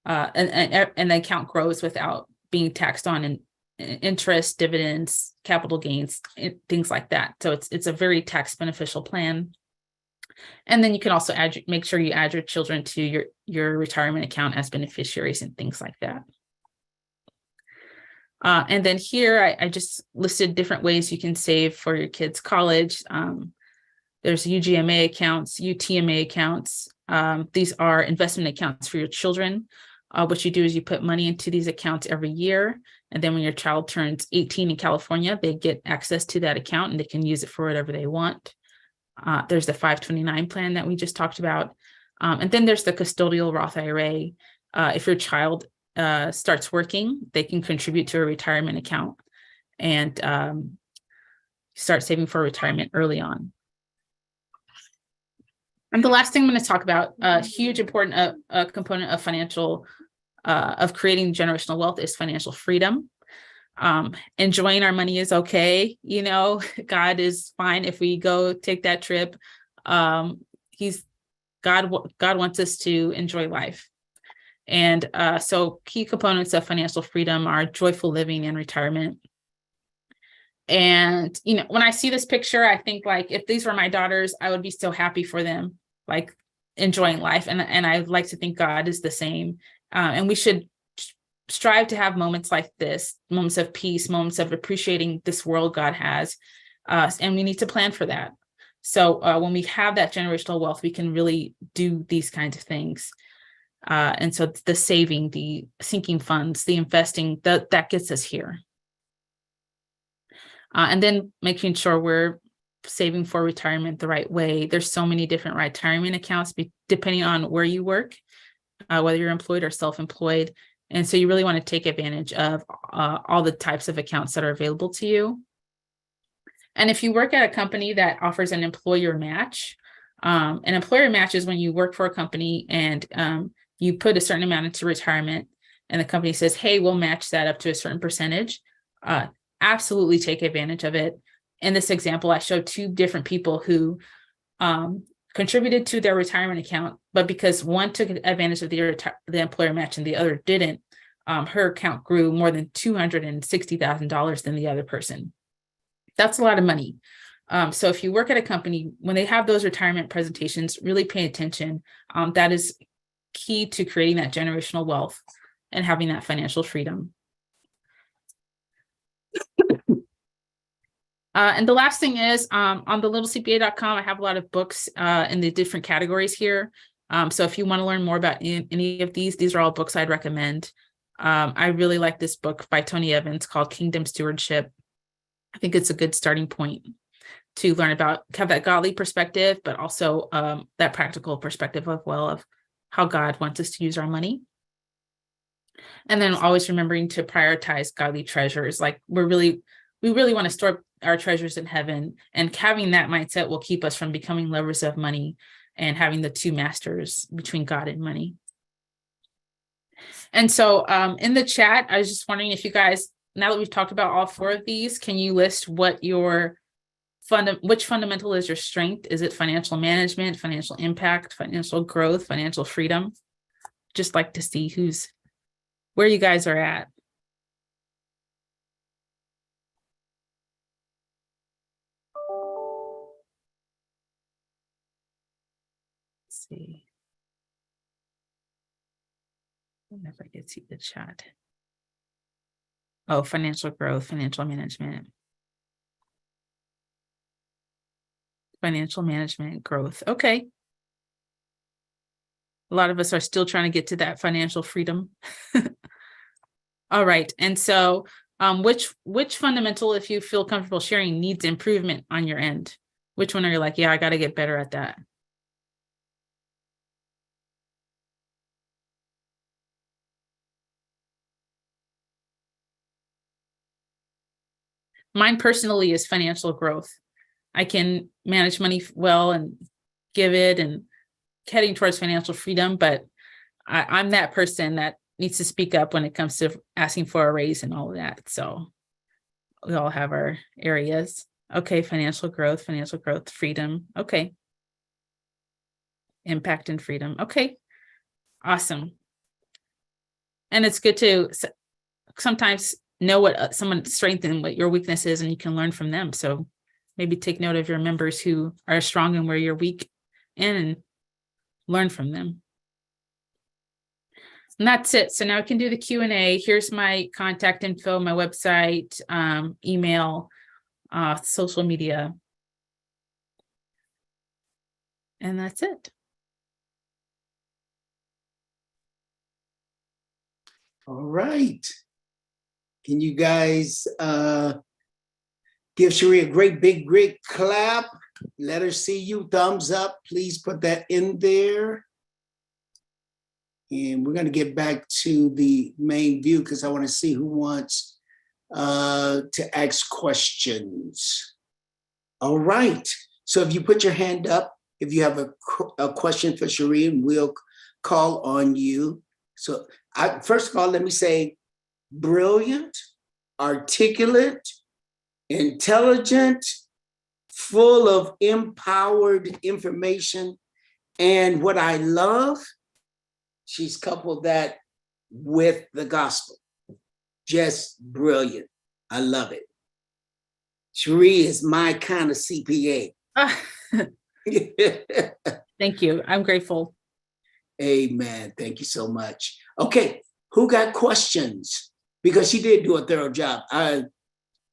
And the account grows without being taxed on in interest, dividends, capital gains, things like that. So it's a very tax beneficial plan. And then you can also make sure you add your children to your retirement account as beneficiaries and things like that. And then here I just listed different ways you can save for your kids' college. There's UGMA accounts, UTMA accounts. These are investment accounts for your children. What you do is you put money into these accounts every year. And then when your child turns 18 in California, they get access to that account and they can use it for whatever they want. There's the 529 plan that we just talked about. And then there's the custodial Roth IRA. If your child starts working, they can contribute to a retirement account and start saving for retirement early on. And the last thing I'm going to talk about, a huge important component of of creating generational wealth, is financial freedom. Enjoying our money is okay. You know, God is fine if we go take that trip. God wants us to enjoy life. And so key components of financial freedom are joyful living and retirement. And, you know, when I see this picture, I think, like, if these were my daughters, I would be so happy for them, like enjoying life. And I like to think God is the same. And we should strive to have moments like this, moments of peace, moments of appreciating this world God has. And we need to plan for that. So when we have that generational wealth, we can really do these kinds of things. And so the saving, the sinking funds, the investing, that gets us here. And then making sure we're saving for retirement the right way. There's so many different retirement accounts, depending on where you work, whether you're employed or self-employed. And so you really want to take advantage of all the types of accounts that are available to you. And if you work at a company that offers an employer match, An employer match is when you work for a company and you put a certain amount into retirement, and the company says, hey, we'll match that up to a certain percentage. Absolutely take advantage of it. In this example, I showed two different people who contributed to their retirement account, but because one took advantage of the employer match and the other didn't, her account grew more than $260,000 than the other person. That's a lot of money. So if you work at a company, when they have those retirement presentations, really pay attention. That is key to creating that generational wealth and having that financial freedom. And the last thing is on the littlecpa.com, I have a lot of books in the different categories here. So if you want to learn more about any of these are all books I'd recommend. I really like this book by Tony Evans called Kingdom Stewardship. I think it's a good starting point to learn about, have that godly perspective, but also that practical perspective of how God wants us to use our money. And then always remembering to prioritize godly treasures. Like we really want to store our treasures in heaven, and having that mindset will keep us from becoming lovers of money and having the two masters between God and money. And so in the chat, I was just wondering if you guys, now that we've talked about all four of these, can you list what your which fundamental is your strength? Is it financial management, financial impact, financial growth, financial freedom? Just like to see where you guys are at. Let's see. I don't know if I could see the chat. Oh, financial growth, financial management. Financial management, growth. Okay. A lot of us are still trying to get to that financial freedom. All right. And so which fundamental, if you feel comfortable sharing, needs improvement on your end? Which one are you like, yeah, I got to get better at that? Mine personally is financial growth. I can manage money well and give it and heading towards financial freedom, but I'm that person that needs to speak up when it comes to asking for a raise and all of that. So we all have our areas. Okay, financial growth, freedom. Okay. Impact and freedom. Okay, awesome. And it's good to sometimes know what someone's strength and what your weakness is, and you can learn from them. So maybe take note of your members who are strong and where you're weak and learn from them. And that's it. So now we can do the Q&A. Here's my contact info, my website, email, social media. And that's it. All right. Can you guys give Cherie a great big clap? Let her see you. Thumbs up. Please put that in there. And we're going to get back to the main view because I want to see who wants to ask questions. All right. So if you put your hand up, if you have a question for Cherie, we'll call on you. So first of all, let me say brilliant, articulate, intelligent, full of empowered information. And what I love, she's coupled that with the gospel. Just brilliant. I love it. Cherie is my kind of CPA. Thank you. I'm grateful. Amen. Thank you so much. Okay, who got questions? Because she did do a thorough job. I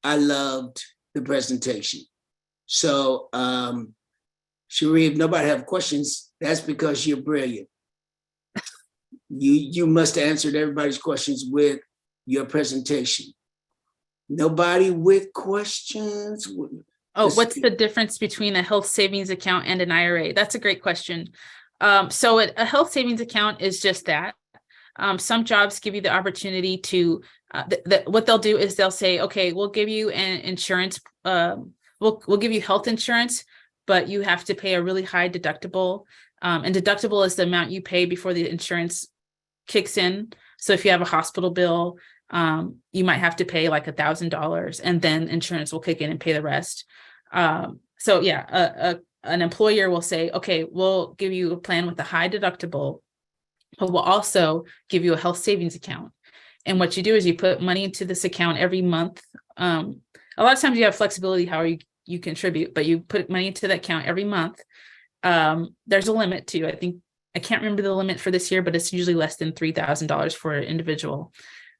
loved the presentation. So, Cherie, if nobody have questions, that's because you're brilliant. You must have answered everybody's questions with your presentation. Nobody with questions? Oh, what's the difference between a health savings account and an IRA? That's a great question. So a health savings account is just that. Some jobs give you the opportunity to, what they'll do is they'll say, okay, we'll give you an insurance, we'll give you health insurance, but you have to pay a really high deductible. And deductible is the amount you pay before the insurance kicks in. So if you have a hospital bill, you might have to pay like $1,000, and then insurance will kick in and pay the rest. So yeah, an employer will say, okay, we'll give you a plan with a high deductible, but we'll also give you a health savings account. And what you do is you put money into this account every month. A lot of times you have flexibility how you contribute, but you put money into that account every month. There's a limit to, I can't remember the limit for this year, but it's usually less than $3,000 for an individual.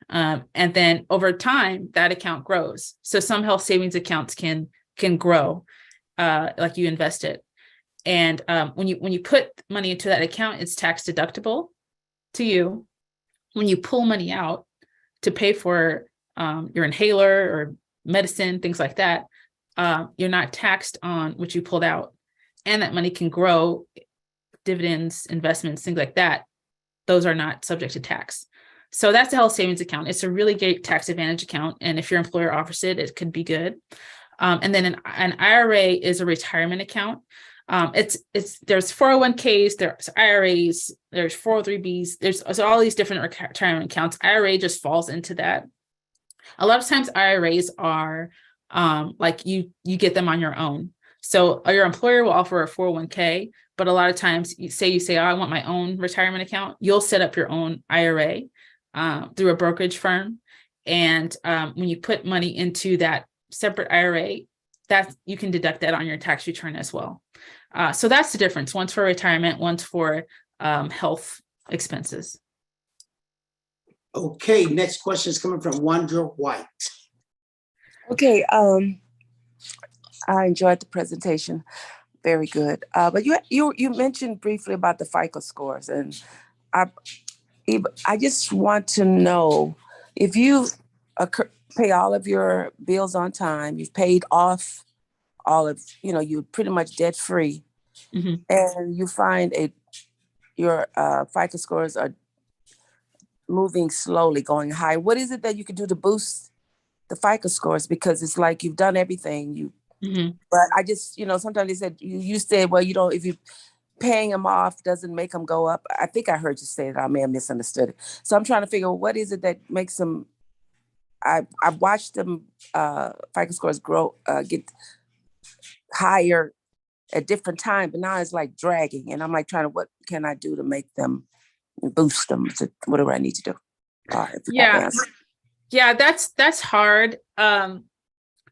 And then over time, that account grows. So some health savings accounts can grow, like you invest it. And when you put money into that account, it's tax deductible to you. When you pull money out to pay for your inhaler or medicine, things like that, you're not taxed on what you pulled out. And that money can grow, dividends, investments, things like that. Those are not subject to tax. So that's a health savings account. It's a really great tax advantage account. And if your employer offers it, it could be good. And then an IRA is a retirement account. There's 401ks, there's IRAs, there's 403bs, there's all these different retirement accounts. IRA just falls into that. A lot of times IRAs are like you get them on your own. So your employer will offer a 401k, but a lot of times you say, oh, I want my own retirement account. You'll set up your own IRA through a brokerage firm. And when you put money into that separate IRA, that you can deduct that on your tax return as well. So that's the difference. One's for retirement, one's for health expenses. Okay, next question is coming from Wandra White. Okay, I enjoyed the presentation. Very good. But you mentioned briefly about the FICO scores, and I just want to know if you pay all of your bills on time, you've paid off all of, you're pretty much debt free, Mm-hmm. and you find your FICO scores are moving slowly, going high. What is it that you can do to boost the FICO scores? Because it's like you've done everything. Mm-hmm. But I just, sometimes they said, you said, well, if you paying them off doesn't make them go up. I think I heard you say that. I may have misunderstood it. So I'm trying to figure out what is it that makes them, I've watched them FICO scores get higher at different times, but now it's like dragging. And I'm like what can I do to make them, boost them to whatever I need to do? Yeah, that's hard.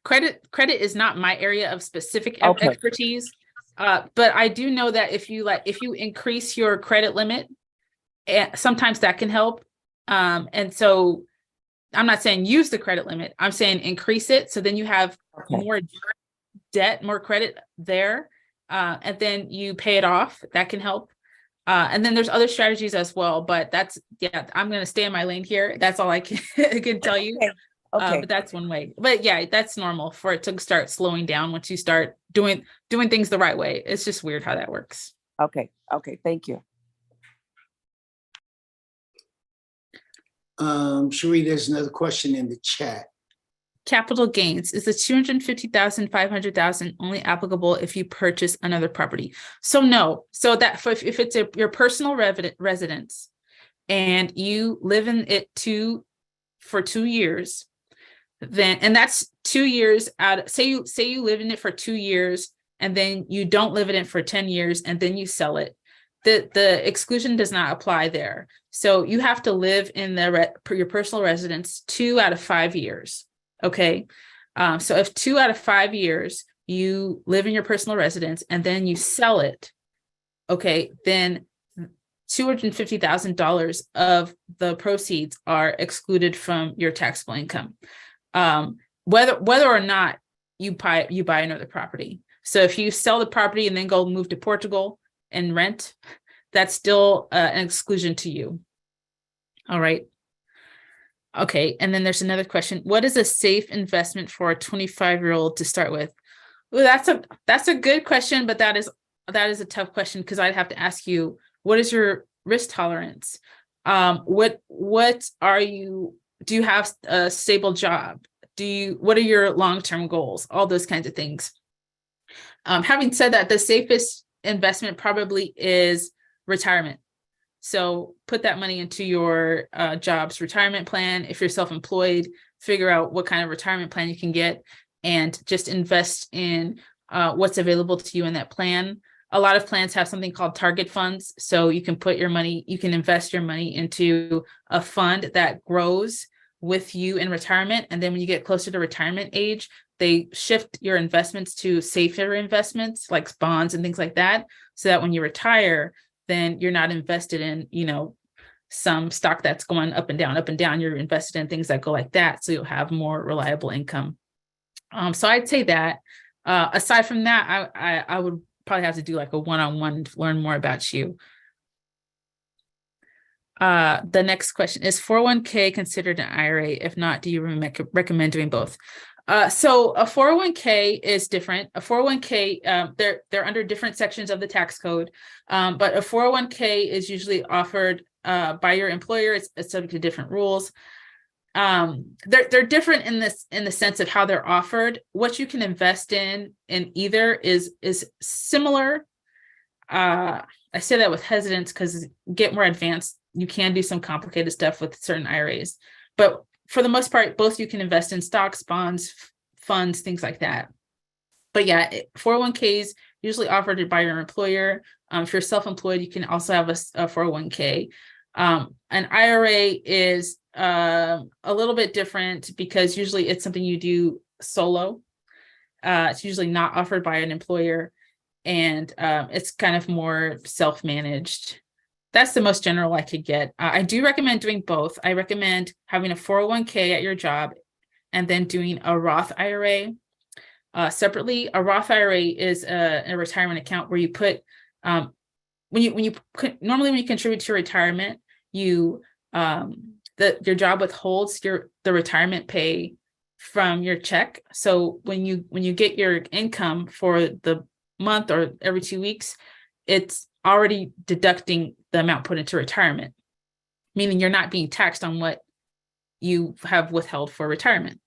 Credit is not my area of specific expertise. But I do know that if you increase your credit limit, sometimes that can help. And so I'm not saying use the credit limit. I'm saying increase it. So then you have more debt, more credit there. And then you pay it off. That can help. And then there's other strategies as well, but I'm going to stay in my lane here. That's all I can tell you. Okay. But that's one way. But yeah, that's normal for it to start slowing down once you start doing things the right way. It's just weird how that works. Okay. Thank you. Cherie, there's another question in the chat. Capital gains. Is the 250,000, 500,000 only applicable if you purchase another property? So no. So that if it's your personal residence and you live in it for 2 years, then, and that's 2 years out. Say you live in it for 2 years and then you don't live in it for 10 years and then you sell it. The exclusion does not apply there. So you have to live in your personal residence 2 out of 5 years. Okay. So if 2 out of 5 years you live in your personal residence and then you sell it, okay, then $250,000 of the proceeds are excluded from your taxable income. Whether or not you buy another property. So if you sell the property and then go move to Portugal and rent, that's still an exclusion to you. All right. Okay. And then there's another question. What is a safe investment for a 25-year-old to start with? Well, that's a good question, but that is a tough question because I'd have to ask you, what is your risk tolerance? What are you, do you have a stable job? What are your long-term goals? All those kinds of things. Having said that, the safest investment probably is retirement. So put that money into your job's retirement plan. If you're self-employed, figure out what kind of retirement plan you can get and just invest in what's available to you in that plan. A lot of plans have something called target funds. So you can put your money, you can invest your money into a fund that grows with you in retirement. And then when you get closer to retirement age, they shift your investments to safer investments like bonds and things like that. So that when you retire, then you're not invested in, some stock that's going up and down, up and down. You're invested in things that go like that. So you'll have more reliable income. So I'd say that. Aside from that, I would probably have to do like a one-on-one to learn more about you. The next question is 401k considered an IRA? If not, do you recommend doing both? So a 401k is different. A 401k, they're under different sections of the tax code, but a 401k is usually offered by your employer. It's subject to different rules. They're different in the sense of how they're offered. What you can invest in either is similar. I say that with hesitance because get more advanced, you can do some complicated stuff with certain IRAs, but for the most part, both you can invest in stocks, bonds, funds, things like that. But yeah, 401ks usually offered by your employer. If you're self-employed, you can also have a 401k. An IRA is a little bit different because usually it's something you do solo. It's usually not offered by an employer, and it's kind of more self-managed. That's the most general I could get. I do recommend doing both. I recommend having a 401k at your job and then doing a Roth IRA separately. A Roth IRA is a retirement account where you put, normally when you contribute to retirement, your job withholds the retirement pay from your check. So when you get your income for the month or every 2 weeks, it's already deducting the amount put into retirement, meaning you're not being taxed on what you have withheld for retirement.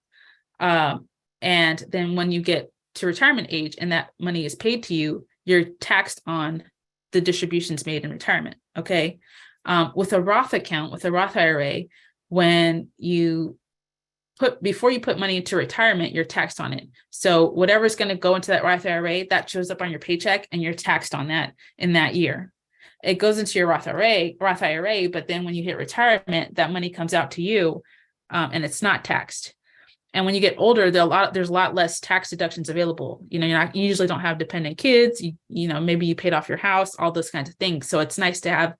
And then when you get to retirement age and that money is paid to you, you're taxed on the distributions made in retirement. Okay. With a Roth account, with a Roth IRA, when before you put money into retirement, you're taxed on it. So whatever's going to go into that Roth IRA, that shows up on your paycheck and you're taxed on that in that year. It goes into your Roth IRA, but then when you hit retirement, that money comes out to you and it's not taxed. And when you get older, there's a lot less tax deductions available. You usually don't have dependent kids, maybe you paid off your house, all those kinds of things. So it's nice to have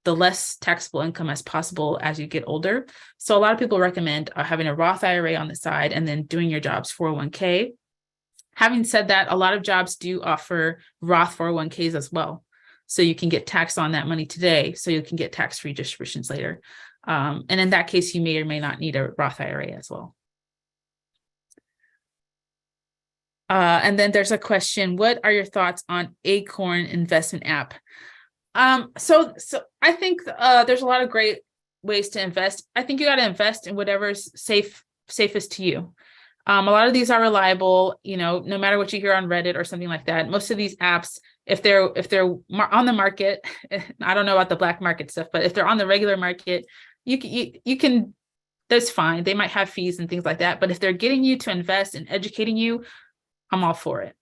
the less taxable income as possible as you get older. So a lot of people recommend having a Roth IRA on the side and then doing your job's 401k. Having said that, a lot of jobs do offer Roth 401ks as well. So you can get taxed on that money today, so you can get tax-free distributions later. And in that case, you may or may not need a Roth IRA as well. And then there's a question, what are your thoughts on Acorn investment app? So I think there's a lot of great ways to invest. I think you got to invest in whatever's safest to you. A lot of these are reliable, no matter what you hear on Reddit or something like that. Most of these apps, if they're on the market, I don't know about the black market stuff, but if they're on the regular market, you can, that's fine. They might have fees and things like that. But if they're getting you to invest and educating you, I'm all for it.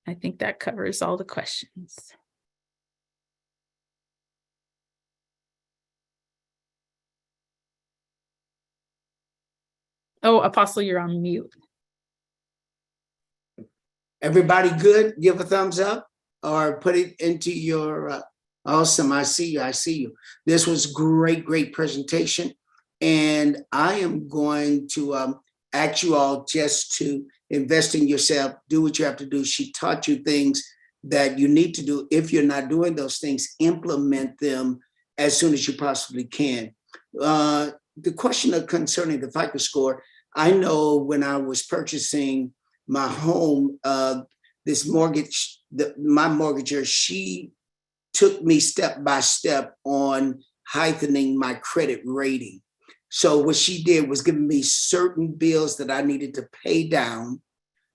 I think that covers all the questions. Oh, Apostle, you're on mute. Everybody good? Give a thumbs up or put it into your, awesome, I see you. This was great presentation. And I am going to ask you all just to invest in yourself, do what you have to do. She taught you things that you need to do. If you're not doing those things, implement them as soon as you possibly can. The question concerning the FICO score, I know when I was purchasing my home, my mortgager, she took me step by step on heightening my credit rating. So what she did was giving me certain bills that I needed to pay down.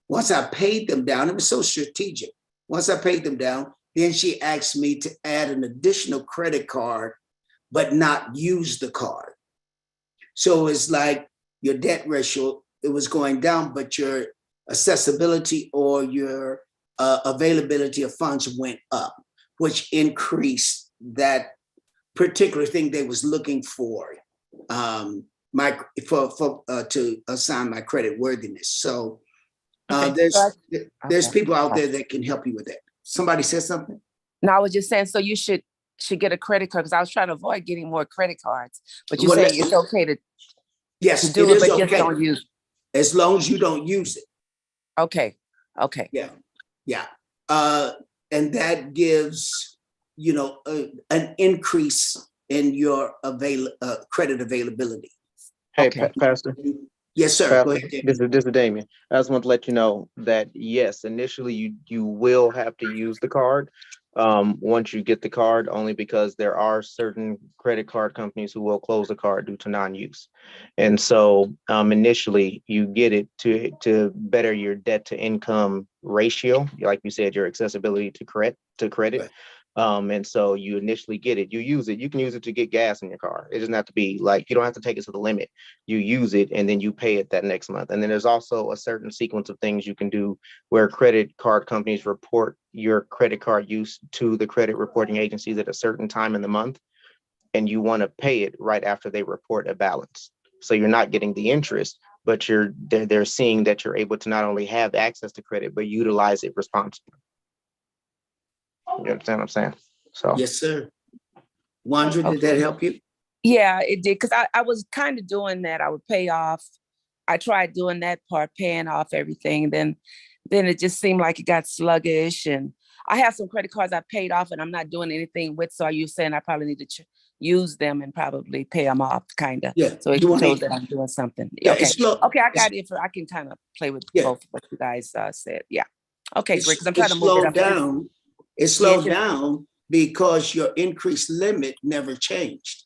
Once I paid them down, it was so strategic. Once I paid them down, then she asked me to add an additional credit card, but not use the card. So it's like your debt ratio, it was going down, but your accessibility or your availability of funds went up, which increased that particular thing they was looking for, to assign my credit worthiness. So there's people out there that can help you with that. Somebody said something? No, I was just saying, so you should get a credit card, because I was trying to avoid getting more credit cards. But you're saying it's okay to yes, do it it, is but okay. just don't use it. As long as you don't use it. Okay. Yeah. And that gives, an increase in your credit availability. Hey, Okay. Pastor. Yes, sir. Pastor, Go ahead, David. this is Damien. I just want to let you know that yes, initially you will have to use the card once you get the card, only because there are certain credit card companies who will close the card due to non-use. And so initially you get it to better your debt to income ratio, like you said, your accessibility to credit. Right. And so you initially get it, you use it, you can use it to get gas in your car. It doesn't have to be like, you don't have to take it to the limit. You use it and then you pay it that next month. And then there's also a certain sequence of things you can do where credit card companies report your credit card use to the credit reporting agencies at a certain time in the month. And you want to pay it right after they report a balance. So you're not getting the interest, but they're seeing that you're able to not only have access to credit, but utilize it responsibly. You understand what I'm saying? So Yes, sir. Wandra, did that help you? Yeah, it did. Because I was kind of doing that. I would pay off. I tried doing that part, paying off everything. Then it just seemed like it got sluggish. And I have some credit cards I paid off and I'm not doing anything with. So are you saying I probably need to use them and probably pay them off, kind of? Yeah. So it shows that I'm doing something. Yeah, okay. Okay, I got it. I can kind of play with both what you guys said. Yeah. Okay, great. Because I'm trying to move it up. Down. It slowed down because your increased limit never changed.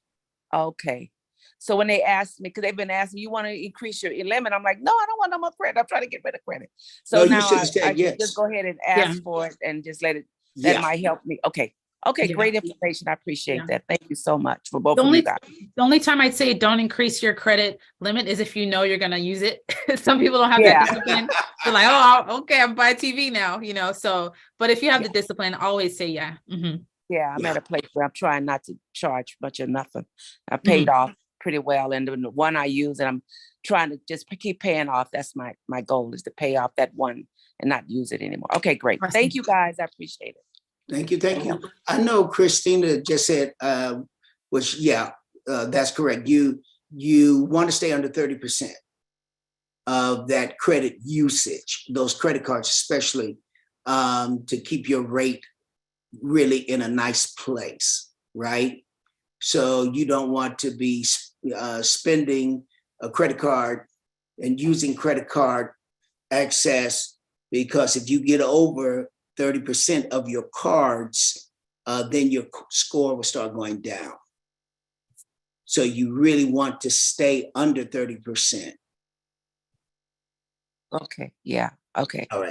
Okay. So when they asked me, because they've been asking, you want to increase your limit? I'm like, no, I don't want no more credit. I'm trying to get rid of credit. So now I yes. just go ahead and ask for it and just let it, that might help me. Okay. Okay, great information. I appreciate that. Thank you so much for both of you guys. The only time I'd say don't increase your credit limit is if you know you're going to use it. Some people don't have that discipline. They're like, oh, okay, I'm buying TV now, So, but if you have the discipline, always say yeah. Mm-hmm. Yeah, I'm at a place where I'm trying not to charge much or nothing. I paid off pretty well, and the one I use, and I'm trying to just keep paying off. That's my goal, is to pay off that one and not use it anymore. Okay, great. Thank you guys. I appreciate it. Thank you. I know Christina just said, that's correct. You want to stay under 30% of that credit usage, those credit cards especially, to keep your rate really in a nice place, right? So you don't want to be spending a credit card and using credit card access, because if you get over 30% of your cards, then your score will start going down. So you really want to stay under 30%. Okay. Yeah. Okay. All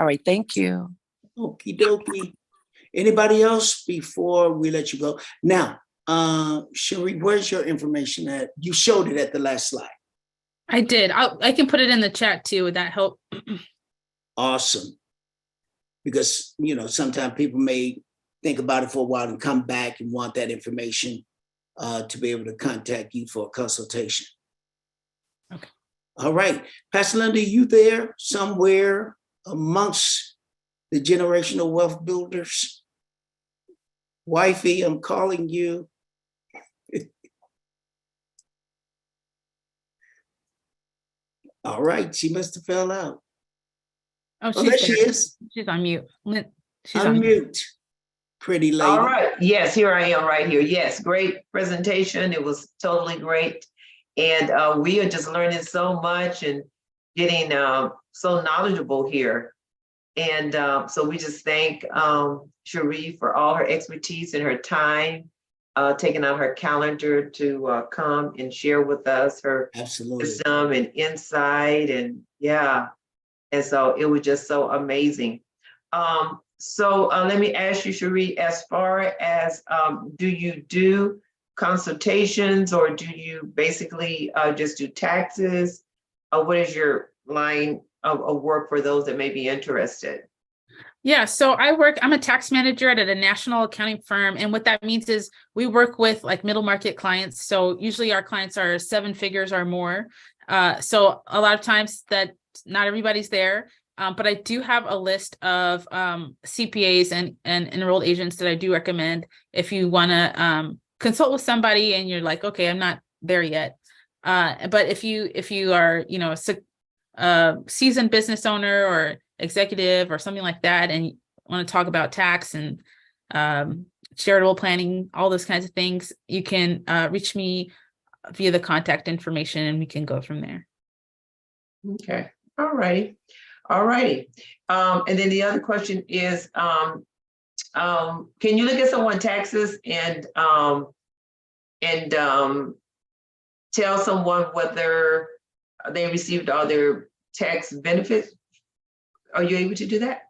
right. Thank you. Okie dokie. Anybody else before we let you go? Now, Cherie, where's your information at? You showed it at the last slide. I did. I can put it in the chat too. Would that help? Awesome. Because, sometimes people may think about it for a while and come back and want that information to be able to contact you for a consultation. Okay. All right. Pastor Linda, you there somewhere amongst the generational wealth builders? Wifey, I'm calling you. All right. She must have fell out. Oh, there she is. She's on mute. She's on mute. Pretty lady. All right. Yes, here I am right here. Yes, great presentation. It was totally great. And we are just learning so much and getting so knowledgeable here. And so we just thank Cherie for all her expertise and her time taking out her calendar to come and share with us her Absolutely. wisdom and insight, and yeah, and so it was just so amazing. So let me ask you, Cherie, as far as do you do consultations, or do you basically just do taxes? What is your line of work for those that may be interested? Yeah, so I'm a tax manager at a national accounting firm. And what that means is we work with like middle market clients. So usually our clients are 7 figures or more. So a lot of times that not everybody's there. But I do have a list of CPAs and enrolled agents that I do recommend if you want to consult with somebody and you're like, okay, I'm not there yet. But if you are, a seasoned business owner or executive or something like that, and you want to talk about tax and charitable planning, all those kinds of things, you can reach me via the contact information and we can go from there. Okay, all righty. All righty. And then the other question is, can you look at someone's taxes and tell someone whether they received all their tax benefits? Are you able to do that?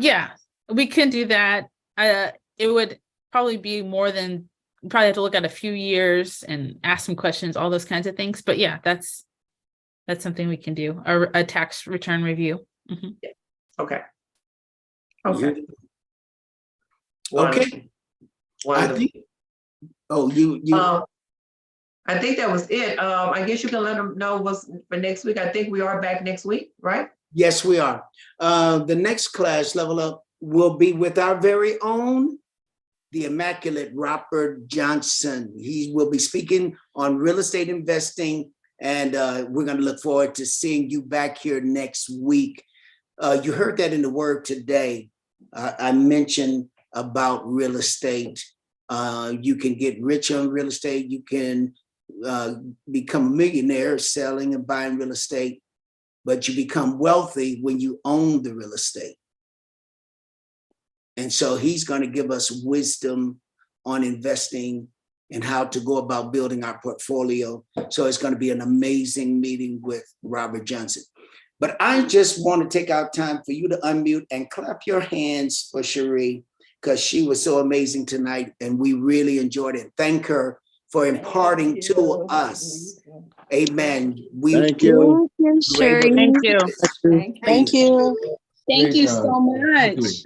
Yeah, we can do that. It would probably be more than, probably have to look at a few years and ask some questions, all those kinds of things. But yeah, that's something we can do, a tax return review. Mhm. Okay. Okay. Okay. Wonderful. I think that was it. I guess you can let them know what's for next week. I think we are back next week, right? Yes, we are. The next class, Level Up, will be with our very own, the immaculate Robert Johnson. He will be speaking on real estate investing, and we're going to look forward to seeing you back here next week. You heard that in the word today. I mentioned about real estate. You can get rich on real estate. You can become a millionaire selling and buying real estate, but you become wealthy when you own the real estate. And so he's going to give us wisdom on investing and how to go about building our portfolio. So it's going to be an amazing meeting with Robert Johnson. But I just want to take out time for you to unmute and clap your hands for Cherie, because she was so amazing tonight and we really enjoyed it. Thank her for imparting to us. Amen. Thank you. Thank you. Thank you. Thank you so much.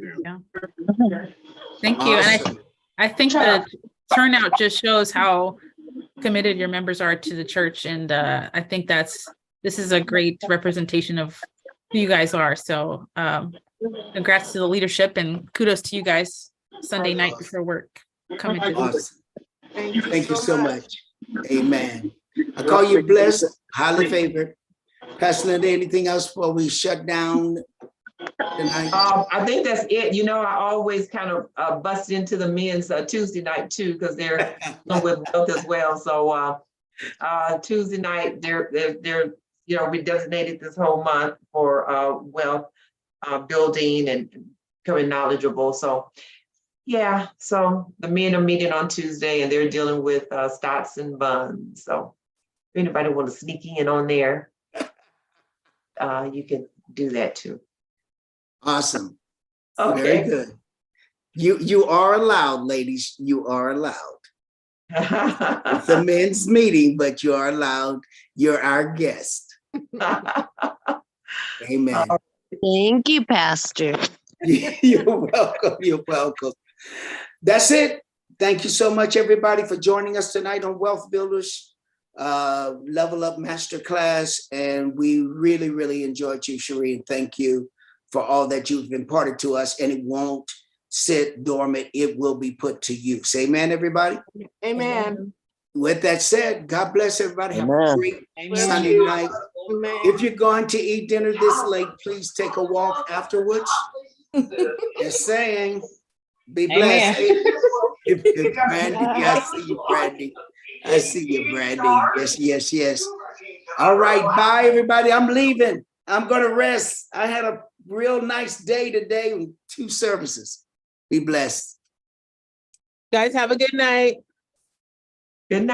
Thank you. Awesome. And I think the turnout just shows how committed your members are to the church. And I think this is a great representation of who you guys are. So congrats to the leadership and kudos to you guys Sunday night before work coming to Awesome. Thank you so much. Amen. I call you blessed, highly favored. Pastor Linda, anything else before we shut down tonight? I think that's it. You know, I always kind of bust into the men's Tuesday night too, because they're with wealth as well. So Tuesday night, they're we designated this whole month for wealth building and becoming knowledgeable. So yeah, so the men are meeting on Tuesday and they're dealing with stocks and bonds. So if anybody want to sneak in on there, you can do that too. Awesome. Okay. Very good. You are allowed, ladies. You are allowed. It's a men's meeting, but you are allowed. You're our guest. Amen. Thank you, Pastor. You're welcome. You're welcome. That's it. Thank you so much, everybody, for joining us tonight on Wealth Builders Level Up Masterclass. And we really, really enjoyed you, Cherie. And thank you for all that you've imparted to us. And it won't sit dormant. It will be put to use. Amen, everybody. Amen. With that said, God bless everybody. Have a Amen. great Amen. Sunday night. Amen. If you're going to eat dinner this late, please take a walk afterwards. Just saying. Be blessed. Brandy, I see you, Brandy. I see you, Brandy. Yes, yes, yes. All right, bye, everybody. I'm leaving. I'm going to rest. I had a real nice day today with 2 services. Be blessed. Guys, have a good night.